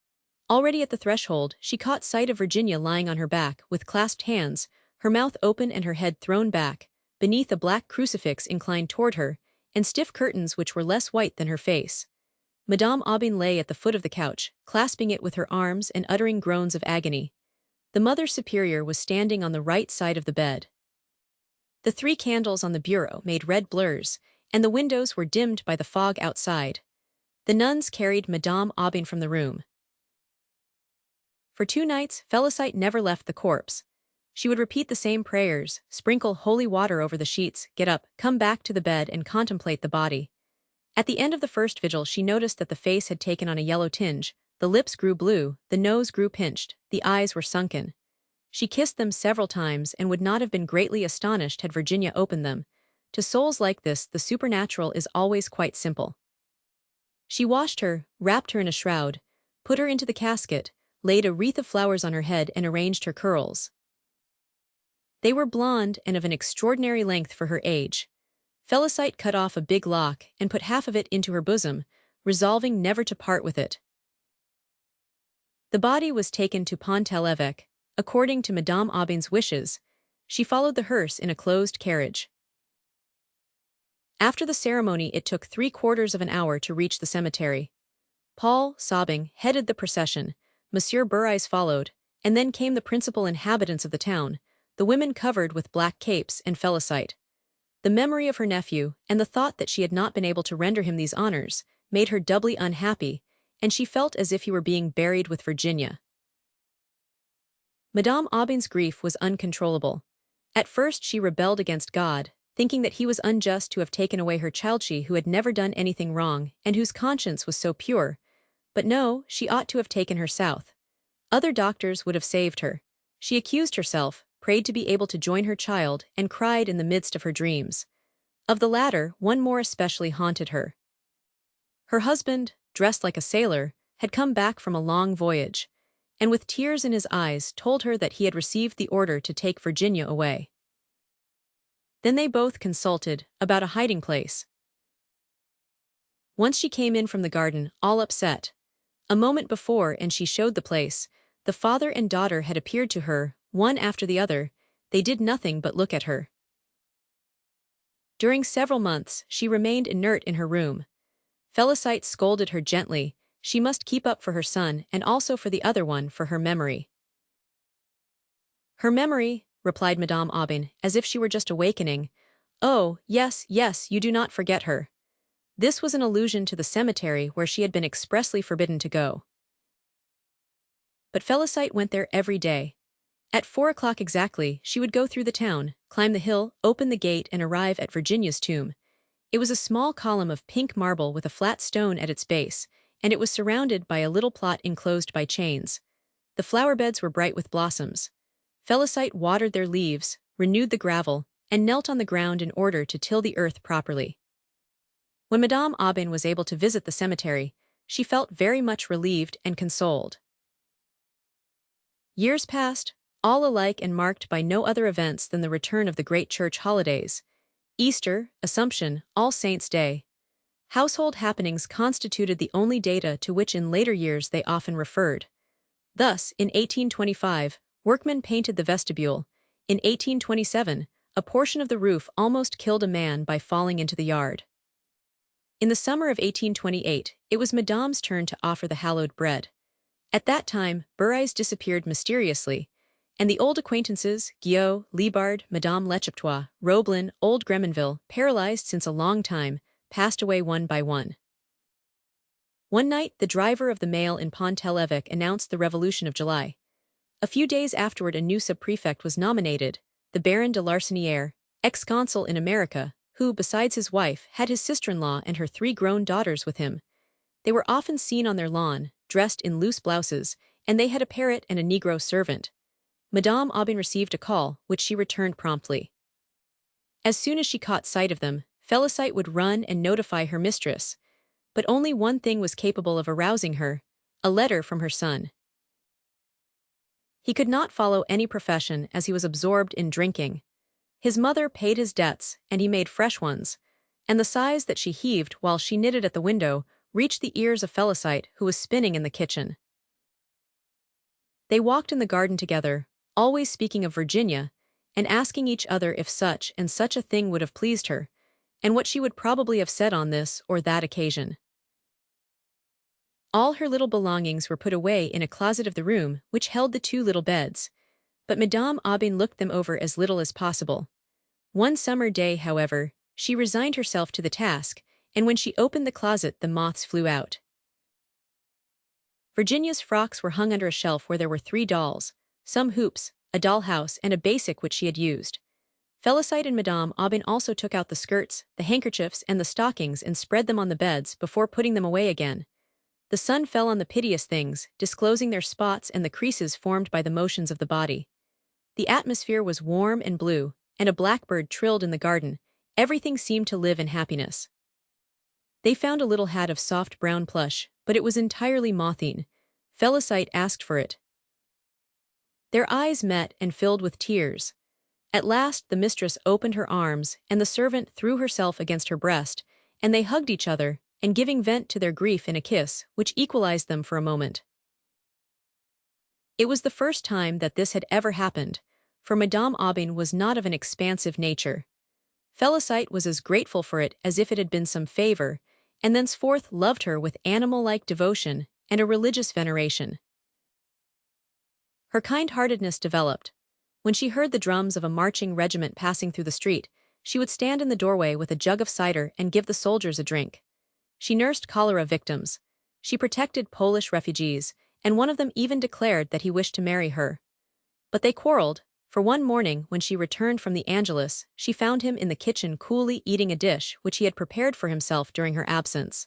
Already at the threshold, she caught sight of Virginia lying on her back, with clasped hands, her mouth open and her head thrown back, beneath a black crucifix inclined toward her, and stiff curtains which were less white than her face. Madame Aubin lay at the foot of the couch, clasping it with her arms and uttering groans of agony. The Mother Superior was standing on the right side of the bed. The 3 candles on the bureau made red blurs, and the windows were dimmed by the fog outside. The nuns carried Madame Aubin from the room. For 2 nights, Félicite never left the corpse. She would repeat the same prayers, sprinkle holy water over the sheets, get up, come back to the bed and contemplate the body. At the end of the first vigil she noticed that the face had taken on a yellow tinge, the lips grew blue, the nose grew pinched, the eyes were sunken. She kissed them several times and would not have been greatly astonished had Virginia opened them. To souls like this, the supernatural is always quite simple. She washed her, wrapped her in a shroud, put her into the casket, laid a wreath of flowers on her head and arranged her curls. They were blonde and of an extraordinary length for her age. Felicite cut off a big lock and put half of it into her bosom, resolving never to part with it. The body was taken to Pont-l'Évêque, according to Madame Aubin's wishes. She followed the hearse in a closed carriage. After the ceremony it took 3/4 of an hour to reach the cemetery. Paul, sobbing, headed the procession, Monsieur Burais followed, and then came the principal inhabitants of the town, the women covered with black capes and Felicite. The memory of her nephew, and the thought that she had not been able to render him these honors, made her doubly unhappy, and she felt as if he were being buried with Virginia. Madame Aubin's grief was uncontrollable. At first she rebelled against God, thinking that he was unjust to have taken away her child, she who had never done anything wrong and whose conscience was so pure. But no, she ought to have taken her south. Other doctors would have saved her. She accused herself, prayed to be able to join her child, and cried in the midst of her dreams. Of the latter, one more especially haunted her. Her husband, dressed like a sailor, had come back from a long voyage, and with tears in his eyes told her that he had received the order to take Virginia away. Then they both consulted about a hiding place. Once she came in from the garden, all upset. A moment before, and she showed the place, the father and daughter had appeared to her, one after the other. They did nothing but look at her. During several months, she remained inert in her room. Felicite scolded her gently. She must keep up for her son and also for the other one, for her memory. Her memory, replied Madame Aubin, as if she were just awakening. Oh, yes, yes, you do not forget her. This was an allusion to the cemetery where she had been expressly forbidden to go. But Felicite went there every day. At 4 o'clock exactly, she would go through the town, climb the hill, open the gate and arrive at Virginia's tomb. It was a small column of pink marble with a flat stone at its base, and it was surrounded by a little plot enclosed by chains. The flower beds were bright with blossoms. Felicite watered their leaves, renewed the gravel, and knelt on the ground in order to till the earth properly. When Madame Aubin was able to visit the cemetery, she felt very much relieved and consoled. Years passed, all alike and marked by no other events than the return of the great church holidays: Easter, Assumption, All Saints' Day. Household happenings constituted the only data to which in later years they often referred. Thus, in 1825, workmen painted the vestibule. In 1827, a portion of the roof almost killed a man by falling into the yard. In the summer of 1828, it was Madame's turn to offer the hallowed bread. At that time, Burais disappeared mysteriously, and the old acquaintances, Guillot, Libard, Madame Lechaptois, Roblin, old Gremenville, paralyzed since a long time, passed away one by one. One night, the driver of the mail in Pont-l'Évêque announced the Revolution of July. A few days afterward a new subprefect was nominated, the Baron de Larsonnière, ex-consul in America, who, besides his wife, had his sister-in-law and her 3 grown daughters with him. They were often seen on their lawn, dressed in loose blouses, and they had a parrot and a Negro servant. Madame Aubin received a call, which she returned promptly. As soon as she caught sight of them, Felicite would run and notify her mistress. But only one thing was capable of arousing her: a letter from her son. He could not follow any profession as he was absorbed in drinking. His mother paid his debts, and he made fresh ones, and the sighs that she heaved while she knitted at the window reached the ears of Felicite, who was spinning in the kitchen. They walked in the garden together, always speaking of Virginia, and asking each other if such and such a thing would have pleased her, and what she would probably have said on this or that occasion. All her little belongings were put away in a closet of the room which held the 2 little beds, but Madame Aubin looked them over as little as possible. One summer day, however, she resigned herself to the task, and when she opened the closet the moths flew out. Virginia's frocks were hung under a shelf where there were 3 dolls, some hoops, a dollhouse, and a basic which she had used. Felicite and Madame Aubin also took out the skirts, the handkerchiefs, and the stockings and spread them on the beds before putting them away again. The sun fell on the piteous things, disclosing their spots and the creases formed by the motions of the body. The atmosphere was warm and blue, and a blackbird trilled in the garden. Everything seemed to live in happiness. They found a little hat of soft brown plush, but it was entirely moth-eaten. Felicite asked for it. Their eyes met and filled with tears. At last the mistress opened her arms, and the servant threw herself against her breast, and they hugged each other, and giving vent to their grief in a kiss, which equalized them for a moment. It was the first time that this had ever happened, for Madame Aubin was not of an expansive nature. Felicite was as grateful for it as if it had been some favor, and thenceforth loved her with animal-like devotion and a religious veneration. Her kind-heartedness developed. When she heard the drums of a marching regiment passing through the street, she would stand in the doorway with a jug of cider and give the soldiers a drink. She nursed cholera victims. She protected Polish refugees, and one of them even declared that he wished to marry her. But they quarreled, for one morning when she returned from the Angelus, she found him in the kitchen coolly eating a dish which he had prepared for himself during her absence.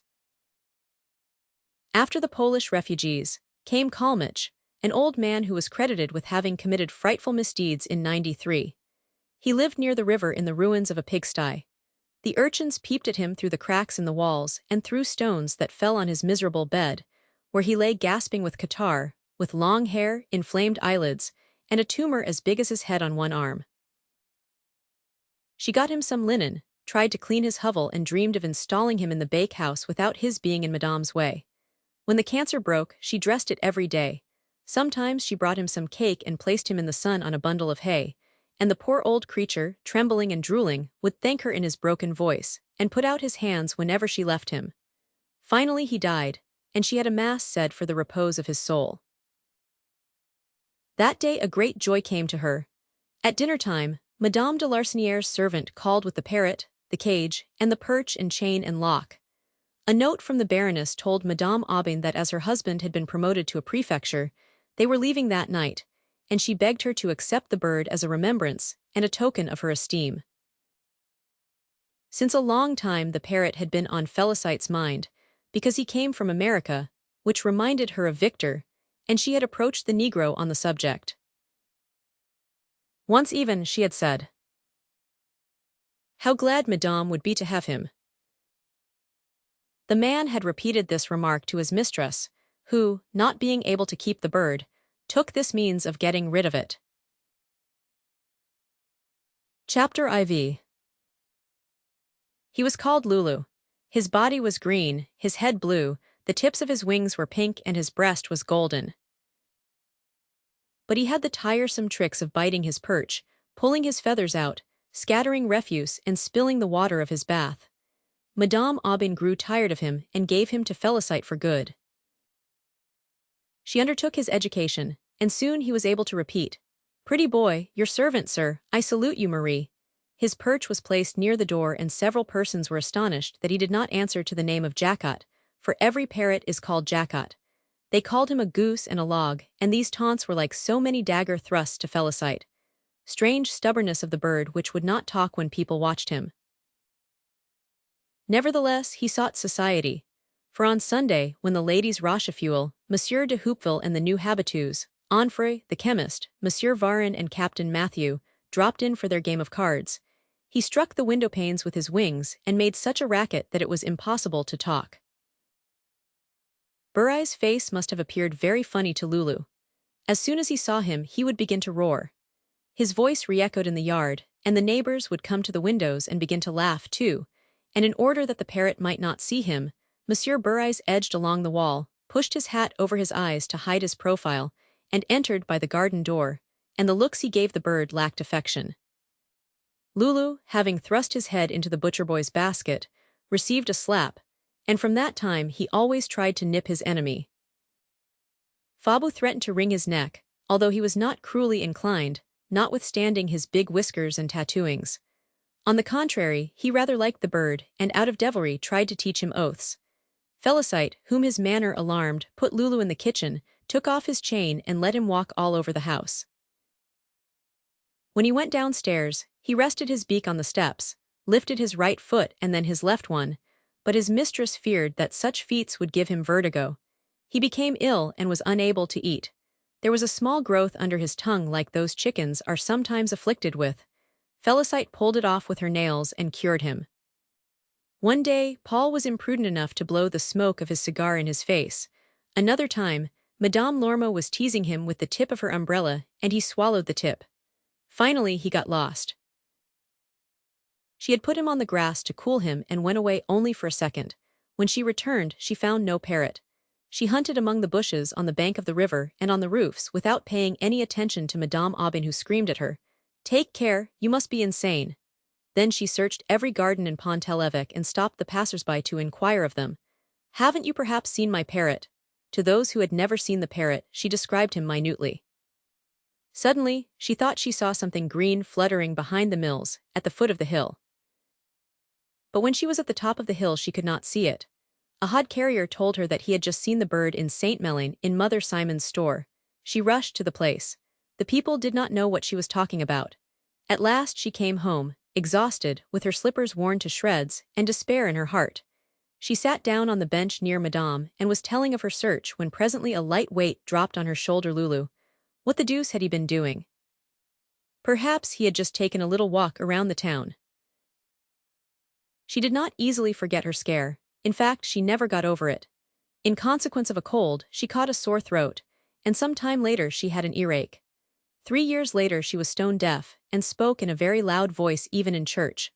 After the Polish refugees, came Kalmich, an old man who was credited with having committed frightful misdeeds in '93. He lived near the river in the ruins of a pigsty. The urchins peeped at him through the cracks in the walls and threw stones that fell on his miserable bed, where he lay gasping with catarrh, with long hair, inflamed eyelids, and a tumor as big as his head on one arm. She got him some linen, tried to clean his hovel, and dreamed of installing him in the bakehouse without his being in Madame's way. When the cancer broke, she dressed it every day. Sometimes she brought him some cake and placed him in the sun on a bundle of hay, and the poor old creature, trembling and drooling, would thank her in his broken voice, and put out his hands whenever she left him. Finally he died, and she had a mass said for the repose of his soul. That day a great joy came to her. At dinner-time, Madame de Larsonniere's servant called with the parrot, the cage, and the perch and chain and lock. A note from the Baroness told Madame Aubin that as her husband had been promoted to a prefecture, they were leaving that night, and she begged her to accept the bird as a remembrance and a token of her esteem. Since a long time the parrot had been on Felicite's mind, because he came from America, which reminded her of Victor, and she had approached the Negro on the subject. Once even she had said, "How glad Madame would be to have him." The man had repeated this remark to his mistress, who, not being able to keep the bird, took this means of getting rid of it. Chapter IV. He was called Lulu. His body was green, his head blue, the tips of his wings were pink, and his breast was golden. But he had the tiresome tricks of biting his perch, pulling his feathers out, scattering refuse, and spilling the water of his bath. Madame Aubin grew tired of him and gave him to Felicite for good. She undertook his education, and soon he was able to repeat, "Pretty boy, your servant, sir, I salute you, Marie." His perch was placed near the door, and several persons were astonished that he did not answer to the name of Jacot, for every parrot is called Jacot. They called him a goose and a log, and these taunts were like so many dagger thrusts to Felicite. Strange stubbornness of the bird which would not talk when people watched him. Nevertheless, he sought society. For on Sunday, when the ladies Rochefoucauld, Monsieur de Hoopville and the new habitués, Onfray, the chemist, Monsieur Varin and Captain Matthew, dropped in for their game of cards, he struck the window-panes with his wings and made such a racket that it was impossible to talk. Burai's face must have appeared very funny to Lulu. As soon as he saw him, he would begin to roar. His voice re-echoed in the yard, and the neighbors would come to the windows and begin to laugh too, and in order that the parrot might not see him, Monsieur Burai's edged along the wall, pushed his hat over his eyes to hide his profile, and entered by the garden door, and the looks he gave the bird lacked affection. Lulu, having thrust his head into the butcher boy's basket, received a slap, and from that time he always tried to nip his enemy. Fabu threatened to wring his neck, although he was not cruelly inclined, notwithstanding his big whiskers and tattooings. On the contrary, he rather liked the bird, and out of devilry tried to teach him oaths. Felicite, whom his manner alarmed, put Lulu in the kitchen, took off his chain and let him walk all over the house. When he went downstairs, he rested his beak on the steps, lifted his right foot and then his left one, but his mistress feared that such feats would give him vertigo. He became ill and was unable to eat. There was a small growth under his tongue like those chickens are sometimes afflicted with. Felicite pulled it off with her nails and cured him. One day, Paul was imprudent enough to blow the smoke of his cigar in his face. Another time, Madame Lormeaux was teasing him with the tip of her umbrella, and he swallowed the tip. Finally, he got lost. She had put him on the grass to cool him and went away only for a second. When she returned, she found no parrot. She hunted among the bushes on the bank of the river and on the roofs without paying any attention to Madame Aubin, who screamed at her, "Take care, you must be insane." Then she searched every garden in Pont-l'Evêque and stopped the passers-by to inquire of them, "Haven't you perhaps seen my parrot?" To those who had never seen the parrot, she described him minutely. Suddenly, she thought she saw something green fluttering behind the mills, at the foot of the hill. But when she was at the top of the hill she could not see it. A hod carrier told her that he had just seen the bird in St. Mellin in Mother Simon's store. She rushed to the place. The people did not know what she was talking about. At last she came home, exhausted, with her slippers worn to shreds, and despair in her heart. She sat down on the bench near Madame and was telling of her search when presently a light weight dropped on her shoulder. Lulu. What the deuce had he been doing? Perhaps he had just taken a little walk around the town. She did not easily forget her scare. In fact, she never got over it. In consequence of a cold, she caught a sore throat, and some time later she had an earache. 3 years later she was stone deaf, and spoke in a very loud voice even in church.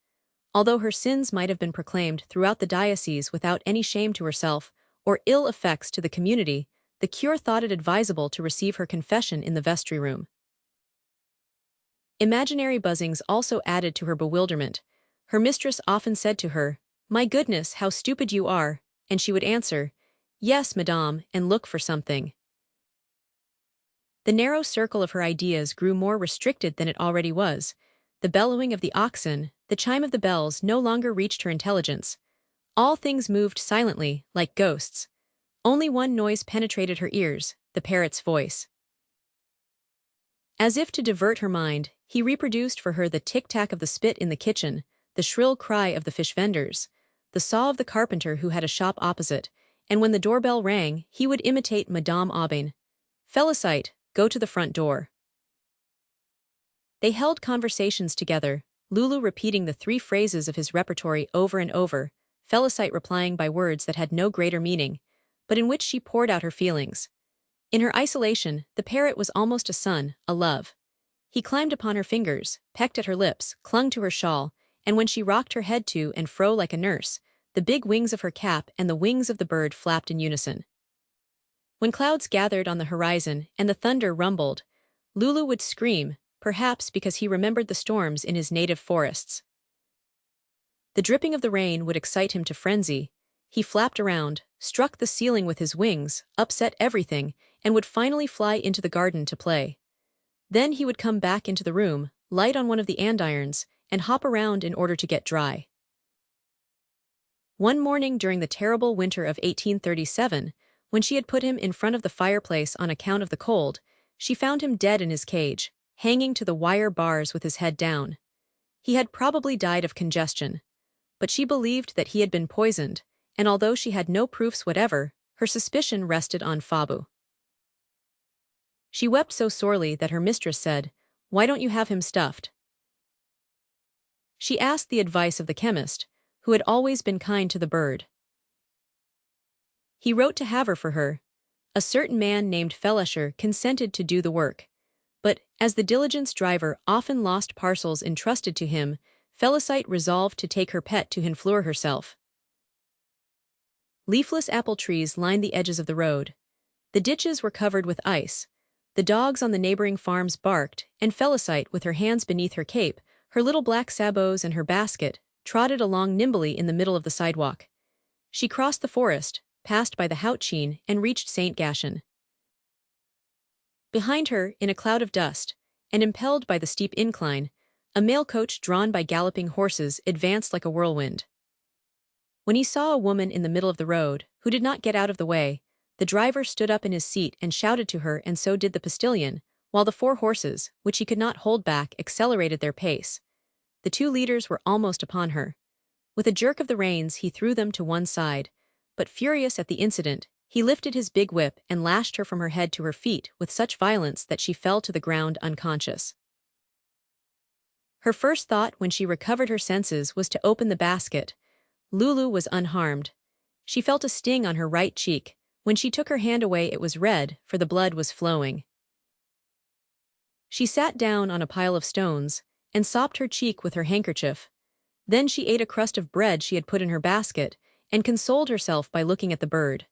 Although her sins might have been proclaimed throughout the diocese without any shame to herself, or ill effects to the community, the cure thought it advisable to receive her confession in the vestry room. Imaginary buzzings also added to her bewilderment. Her mistress often said to her, "My goodness, how stupid you are," and she would answer, "Yes, madame," and look for something. The narrow circle of her ideas grew more restricted than it already was. The bellowing of the oxen, the chime of the bells no longer reached her intelligence. All things moved silently, like ghosts. Only one noise penetrated her ears, the parrot's voice. As if to divert her mind, he reproduced for her the tic-tac of the spit in the kitchen, the shrill cry of the fish vendors, the saw of the carpenter who had a shop opposite, and when the doorbell rang, he would imitate Madame Aubin. "Felicite, go to the front door." They held conversations together, Lulu repeating the 3 phrases of his repertory over and over, Felicite replying by words that had no greater meaning, but in which she poured out her feelings. In her isolation, the parrot was almost a son, a love. He climbed upon her fingers, pecked at her lips, clung to her shawl, and when she rocked her head to and fro like a nurse, the big wings of her cap and the wings of the bird flapped in unison. When clouds gathered on the horizon and the thunder rumbled, Lulu would scream, perhaps because he remembered the storms in his native forests. The dripping of the rain would excite him to frenzy. He flapped around, struck the ceiling with his wings, upset everything, and would finally fly into the garden to play. Then he would come back into the room, light on one of the andirons, and hop around in order to get dry. One morning during the terrible winter of 1837, when she had put him in front of the fireplace on account of the cold, she found him dead in his cage, hanging to the wire bars with his head down. He had probably died of congestion. But she believed that he had been poisoned, and although she had no proofs whatever, her suspicion rested on Fabu. She wept so sorely that her mistress said, "Why don't you have him stuffed?" She asked the advice of the chemist, who had always been kind to the bird. He wrote to have her for her. A certain man named Felescher consented to do the work. But, as the diligence driver often lost parcels entrusted to him, Felicite resolved to take her pet to Honfleur herself. Leafless apple trees lined the edges of the road. The ditches were covered with ice. The dogs on the neighboring farms barked, and Felicite, with her hands beneath her cape, her little black sabots and her basket, trotted along nimbly in the middle of the sidewalk. She crossed the forest, passed by the Houtchine, and reached St. Gatien. Behind her, in a cloud of dust, and impelled by the steep incline, a mail coach drawn by galloping horses advanced like a whirlwind. When he saw a woman in the middle of the road, who did not get out of the way, the driver stood up in his seat and shouted to her, and so did the postilion, while the 4 horses, which he could not hold back, accelerated their pace. The 2 leaders were almost upon her. With a jerk of the reins he threw them to one side, but furious at the incident, He lifted his big whip and lashed her from her head to her feet with such violence that she fell to the ground unconscious. Her first thought when she recovered her senses was to open the basket. Lulu was unharmed. She felt a sting on her right cheek. When she took her hand away it was red, for the blood was flowing. She sat down on a pile of stones and sopped her cheek with her handkerchief. Then she ate a crust of bread she had put in her basket and consoled herself by looking at the bird.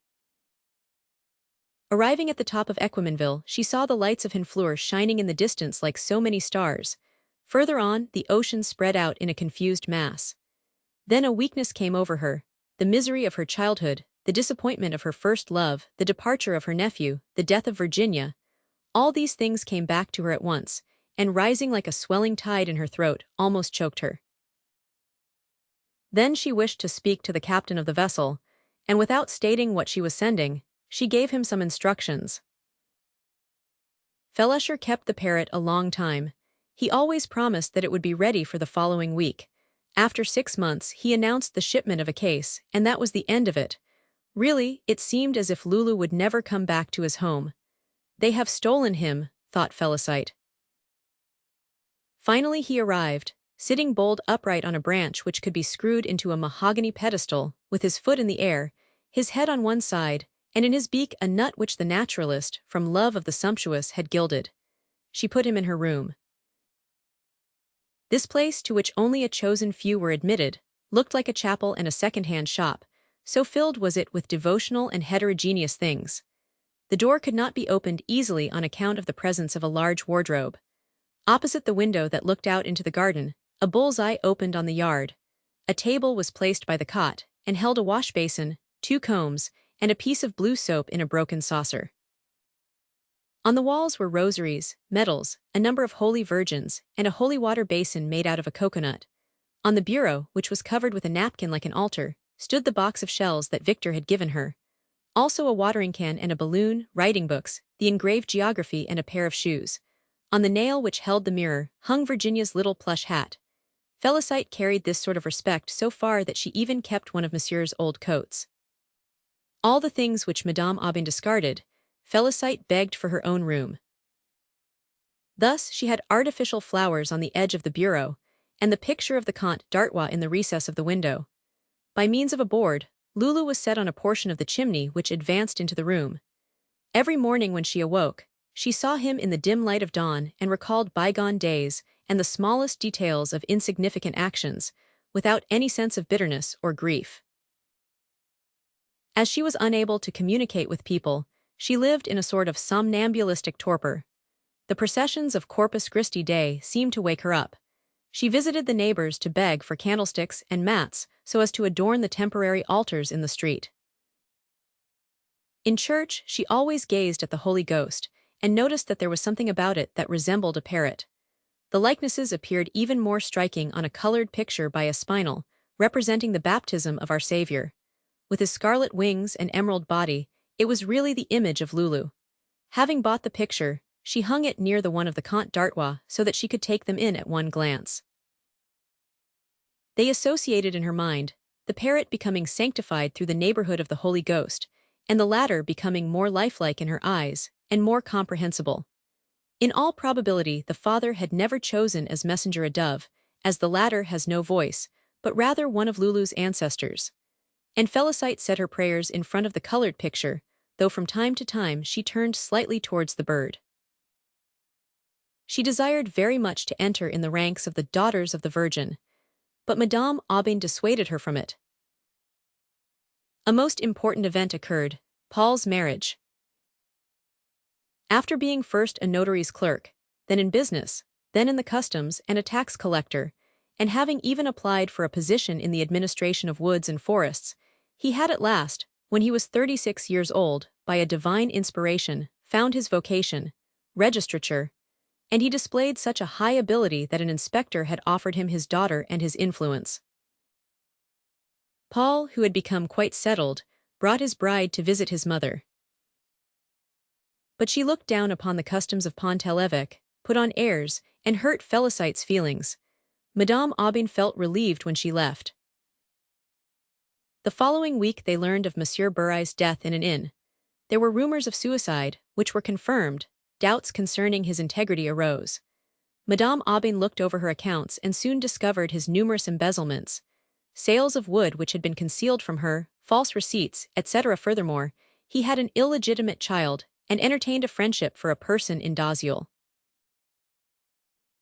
Arriving at the top of Equimanville, she saw the lights of Honfleur shining in the distance like so many stars. Further on, the ocean spread out in a confused mass. Then a weakness came over her, the misery of her childhood, the disappointment of her first love, the departure of her nephew, the death of Virginia. All these things came back to her at once, and rising like a swelling tide in her throat, almost choked her. Then she wished to speak to the captain of the vessel, and without stating what she was sending, she gave him some instructions. Felicia kept the parrot a long time. He always promised that it would be ready for the following week. After 6 months, he announced the shipment of a case, and that was the end of it. Really, it seemed as if Lulu would never come back to his home. They have stolen him, thought Felicite. Finally he arrived, sitting bolt upright on a branch which could be screwed into a mahogany pedestal, with his foot in the air, his head on one side, and in his beak a nut which the naturalist, from love of the sumptuous, had gilded. She put him in her room. This place, to which only a chosen few were admitted, looked like a chapel and a second-hand shop, so filled was it with devotional and heterogeneous things. The door could not be opened easily on account of the presence of a large wardrobe. Opposite the window that looked out into the garden, a bull's-eye opened on the yard. A table was placed by the cot, and held a wash-basin, 2 combs, and a piece of blue soap in a broken saucer. On the walls were rosaries, medals, a number of holy virgins, and a holy water basin made out of a coconut. On the bureau, which was covered with a napkin like an altar, stood the box of shells that Victor had given her. Also a watering can and a balloon, writing books, the engraved geography and a pair of shoes. On the nail which held the mirror hung Virginia's little plush hat. Felicite carried this sort of respect so far that she even kept one of Monsieur's old coats. All the things which Madame Aubin discarded, Felicite begged for her own room. Thus she had artificial flowers on the edge of the bureau, and the picture of the Comte d'Artois in the recess of the window. By means of a board, Lulu was set on a portion of the chimney which advanced into the room. Every morning when she awoke, she saw him in the dim light of dawn and recalled bygone days and the smallest details of insignificant actions, without any sense of bitterness or grief. As she was unable to communicate with people, she lived in a sort of somnambulistic torpor. The processions of Corpus Christi Day seemed to wake her up. She visited the neighbors to beg for candlesticks and mats so as to adorn the temporary altars in the street. In church, she always gazed at the Holy Ghost and noticed that there was something about it that resembled a parrot. The likenesses appeared even more striking on a colored picture by a spinel, representing the baptism of our Savior. With his scarlet wings and emerald body, it was really the image of Lulu. Having bought the picture, she hung it near the one of the Comte d'Artois so that she could take them in at one glance. They associated in her mind, the parrot becoming sanctified through the neighborhood of the Holy Ghost, and the latter becoming more lifelike in her eyes, and more comprehensible. In all probability the father had never chosen as messenger a dove, as the latter has no voice, but rather one of Lulu's ancestors. And Felicite said her prayers in front of the colored picture, though from time to time she turned slightly towards the bird. She desired very much to enter in the ranks of the Daughters of the Virgin, but Madame Aubin dissuaded her from it. A most important event occurred, Paul's marriage. After being first a notary's clerk, then in business, then in the customs and a tax collector, and having even applied for a position in the administration of woods and forests, he had at last, when he was 36 years old, by a divine inspiration, found his vocation, registrature, and he displayed such a high ability that an inspector had offered him his daughter and his influence. Paul, who had become quite settled, brought his bride to visit his mother. But she looked down upon the customs of Pont-l'Evêque, put on airs, and hurt Felicite's feelings. Madame Aubin felt relieved when she left. The following week they learned of Monsieur Burai's death in an inn. There were rumors of suicide, which were confirmed. Doubts concerning his integrity arose. Madame Aubin looked over her accounts and soon discovered his numerous embezzlements. Sales of wood which had been concealed from her, false receipts, etc. Furthermore, he had an illegitimate child and entertained a friendship for a person in Daziel.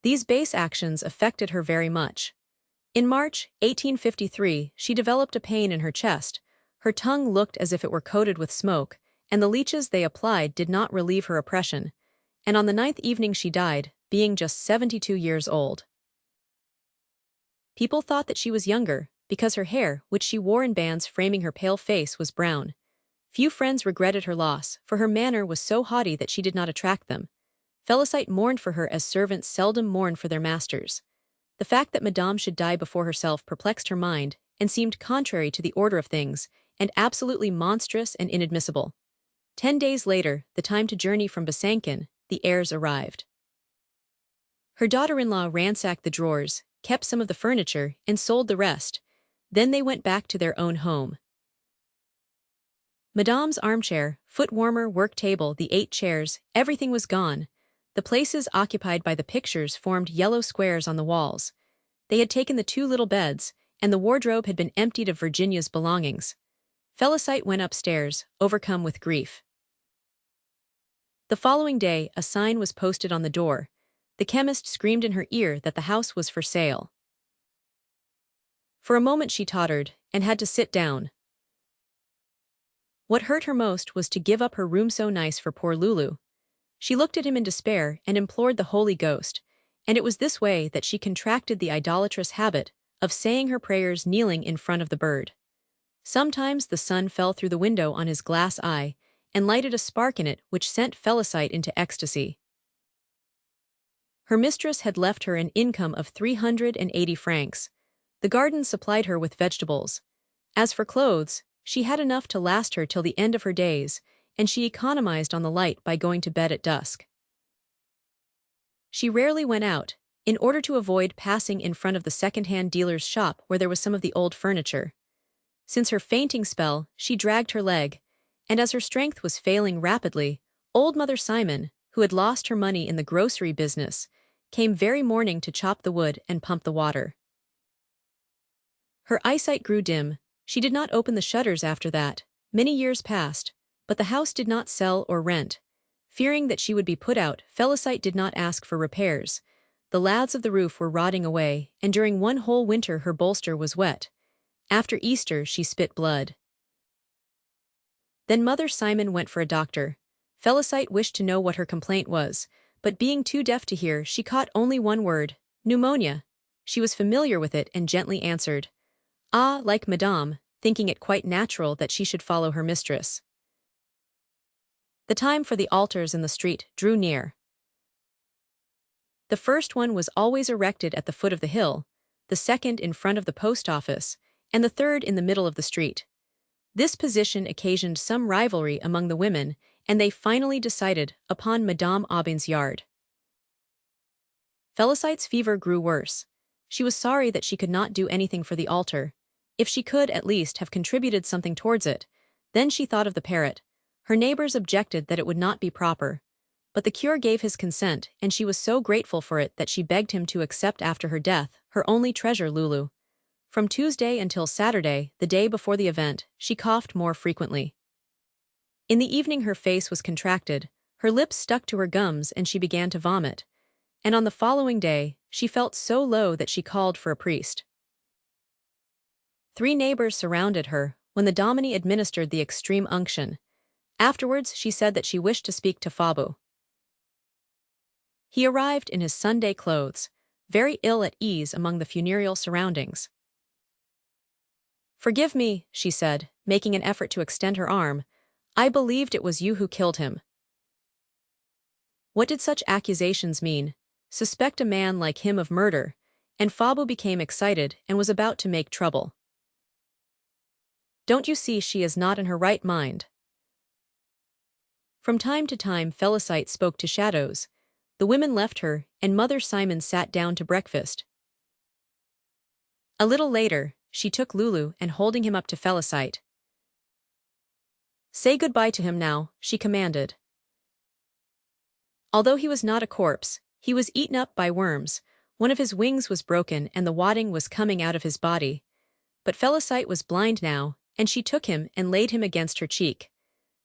These base actions affected her very much. In March 1853, she developed a pain in her chest. Her tongue looked as if it were coated with smoke, and the leeches they applied did not relieve her oppression. And on the 9th evening she died, being just 72 years old. People thought that she was younger, because her hair, which she wore in bands framing her pale face, was brown. Few friends regretted her loss, for her manner was so haughty that she did not attract them. Felicite mourned for her as servants seldom mourn for their masters. The fact that Madame should die before herself perplexed her mind, and seemed contrary to the order of things, and absolutely monstrous and inadmissible. 10 days later, the time to journey from Besançon, the heirs arrived. Her daughter-in-law ransacked the drawers, kept some of the furniture, and sold the rest. Then they went back to their own home. Madame's armchair, foot-warmer, work table, the 8 chairs, everything was gone. The places occupied by the pictures formed yellow squares on the walls. They had taken the 2 little beds, and the wardrobe had been emptied of Virginia's belongings. Felicite went upstairs, overcome with grief. The following day, a sign was posted on the door. The chemist screamed in her ear that the house was for sale. For a moment she tottered, and had to sit down. What hurt her most was to give up her room so nice for poor Lulu. She looked at him in despair and implored the Holy Ghost, and it was this way that she contracted the idolatrous habit of saying her prayers kneeling in front of the bird. Sometimes the sun fell through the window on his glass eye and lighted a spark in it which sent Felicite into ecstasy. Her mistress had left her an income of 380 francs. The garden supplied her with vegetables. As for clothes, she had enough to last her till the end of her days, and she economized on the light by going to bed at dusk. She rarely went out, in order to avoid passing in front of the second-hand dealer's shop where there was some of the old furniture. Since her fainting spell, she dragged her leg, and as her strength was failing rapidly, old Mother Simon, who had lost her money in the grocery business, came very morning to chop the wood and pump the water. Her eyesight grew dim. She did not open the shutters after that. Many years passed, but the house did not sell or rent. Fearing that she would be put out, Felicite did not ask for repairs. The laths of the roof were rotting away, and during one whole winter her bolster was wet. After Easter she spit blood. Then Mother Simon went for a doctor. Felicite wished to know what her complaint was, but being too deaf to hear, she caught only one word: pneumonia. She was familiar with it and gently answered, "Ah," like Madame, thinking it quite natural that she should follow her mistress. The time for the altars in the street drew near. The first one was always erected at the foot of the hill, the second in front of the post office, and the third in the middle of the street. This position occasioned some rivalry among the women, and they finally decided upon Madame Aubin's yard. Felicite's fever grew worse. She was sorry that she could not do anything for the altar. If she could, at least, have contributed something towards it. Then she thought of the parrot. Her neighbors objected that it would not be proper. But the cure gave his consent, and she was so grateful for it that she begged him to accept after her death her only treasure, Lulu. From Tuesday until Saturday, the day before the event, she coughed more frequently. In the evening her face was contracted, her lips stuck to her gums and she began to vomit. And on the following day, she felt so low that she called for a priest. 3 neighbors surrounded her when the dominie administered the extreme unction. Afterwards she said that she wished to speak to Flaubert. He arrived in his Sunday clothes, very ill at ease among the funereal surroundings. "Forgive me," she said, making an effort to extend her arm. "I believed it was you who killed him." What did such accusations mean? Suspect a man like him of murder, and Flaubert became excited and was about to make trouble. "Don't you see she is not in her right mind?" From time to time Felicite spoke to shadows. The women left her, and Mother Simon sat down to breakfast. A little later, she took Lulu and holding him up to Felicite, "Say goodbye to him now," she commanded. Although he was not a corpse, he was eaten up by worms. One of his wings was broken and the wadding was coming out of his body. But Felicite was blind now, and she took him and laid him against her cheek.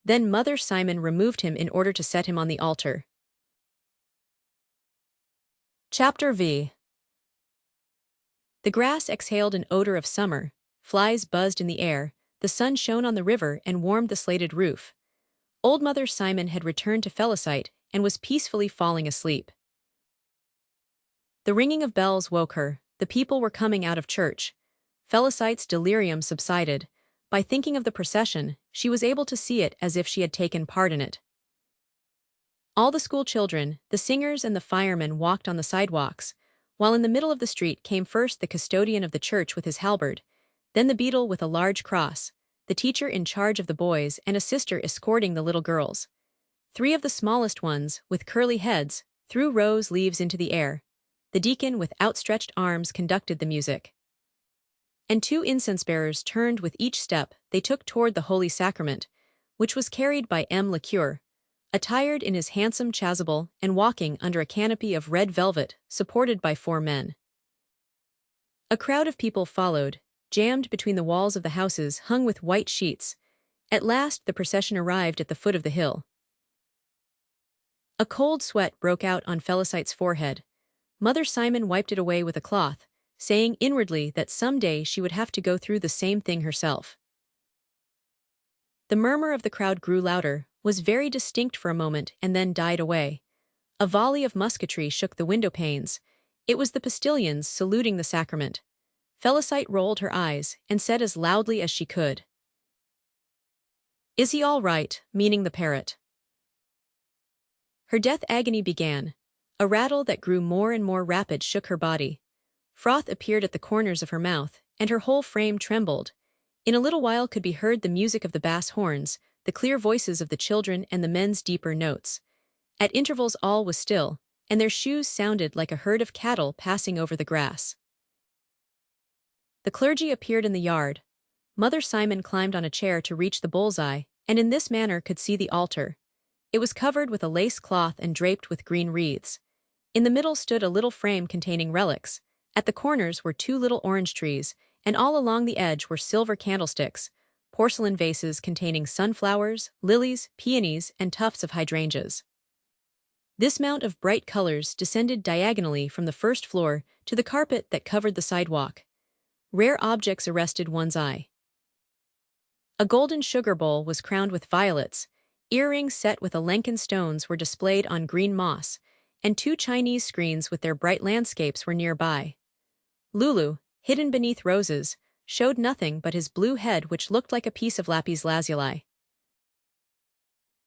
Then Mother Simon removed him in order to set him on the altar. Chapter V. The grass exhaled an odor of summer, flies buzzed in the air, the sun shone on the river and warmed the slated roof. Old Mother Simon had returned to Felicite and was peacefully falling asleep. The ringing of bells woke her, the people were coming out of church. Felicite's delirium subsided. By thinking of the procession, she was able to see it as if she had taken part in it. All the school children, the singers and the firemen walked on the sidewalks, while in the middle of the street came first the custodian of the church with his halberd, then the beadle with a large cross, the teacher in charge of the boys and a sister escorting the little girls. 3 of the smallest ones, with curly heads, threw rose leaves into the air. The deacon with outstretched arms conducted the music. And 2 incense-bearers turned with each step they took toward the Holy Sacrament, which was carried by M. le Cure, attired in his handsome chasuble and walking under a canopy of red velvet supported by 4 men. A crowd of people followed, jammed between the walls of the houses hung with white sheets. At last the procession arrived at the foot of the hill. A cold sweat broke out on Felicite's forehead. Mother Simon wiped it away with a cloth, saying inwardly that someday she would have to go through the same thing herself. The murmur of the crowd grew louder, was very distinct for a moment and then died away. A volley of musketry shook the window panes. It was the postilions saluting the sacrament. Felicite rolled her eyes and said as loudly as she could, "Is he all right?" meaning the parrot. Her death agony began. A rattle that grew more and more rapid shook her body. Froth appeared at the corners of her mouth, and her whole frame trembled. In a little while could be heard the music of the bass horns, the clear voices of the children and the men's deeper notes. At intervals all was still, and their shoes sounded like a herd of cattle passing over the grass. The clergy appeared in the yard. Mother Simon climbed on a chair to reach the bullseye, and in this manner could see the altar. It was covered with a lace cloth and draped with green wreaths. In the middle stood a little frame containing relics. At the corners were 2 little orange trees, and all along the edge were silver candlesticks, porcelain vases containing sunflowers, lilies, peonies, and tufts of hydrangeas. This mount of bright colors descended diagonally from the first floor to the carpet that covered the sidewalk. Rare objects arrested one's eye. A golden sugar bowl was crowned with violets, earrings set with Alenkin stones were displayed on green moss, and 2 Chinese screens with their bright landscapes were nearby. Lulu, hidden beneath roses, showed nothing but his blue head which looked like a piece of lapis lazuli.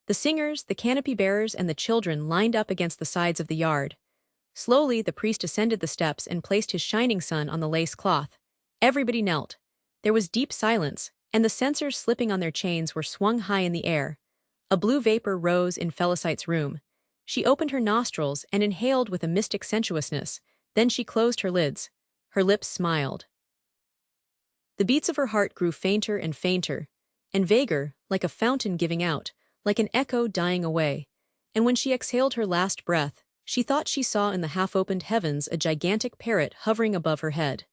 The singers, the canopy bearers and the children lined up against the sides of the yard. Slowly the priest ascended the steps and placed his shining sun on the lace cloth. Everybody knelt. There was deep silence, and the censers slipping on their chains were swung high in the air. A blue vapor rose in Felicite's room. She opened her nostrils and inhaled with a mystic sensuousness, then she closed her lids. Her lips smiled. The beats of her heart grew fainter and fainter, and vaguer, like a fountain giving out, like an echo dying away, and when she exhaled her last breath, she thought she saw in the half-opened heavens a gigantic parrot hovering above her head.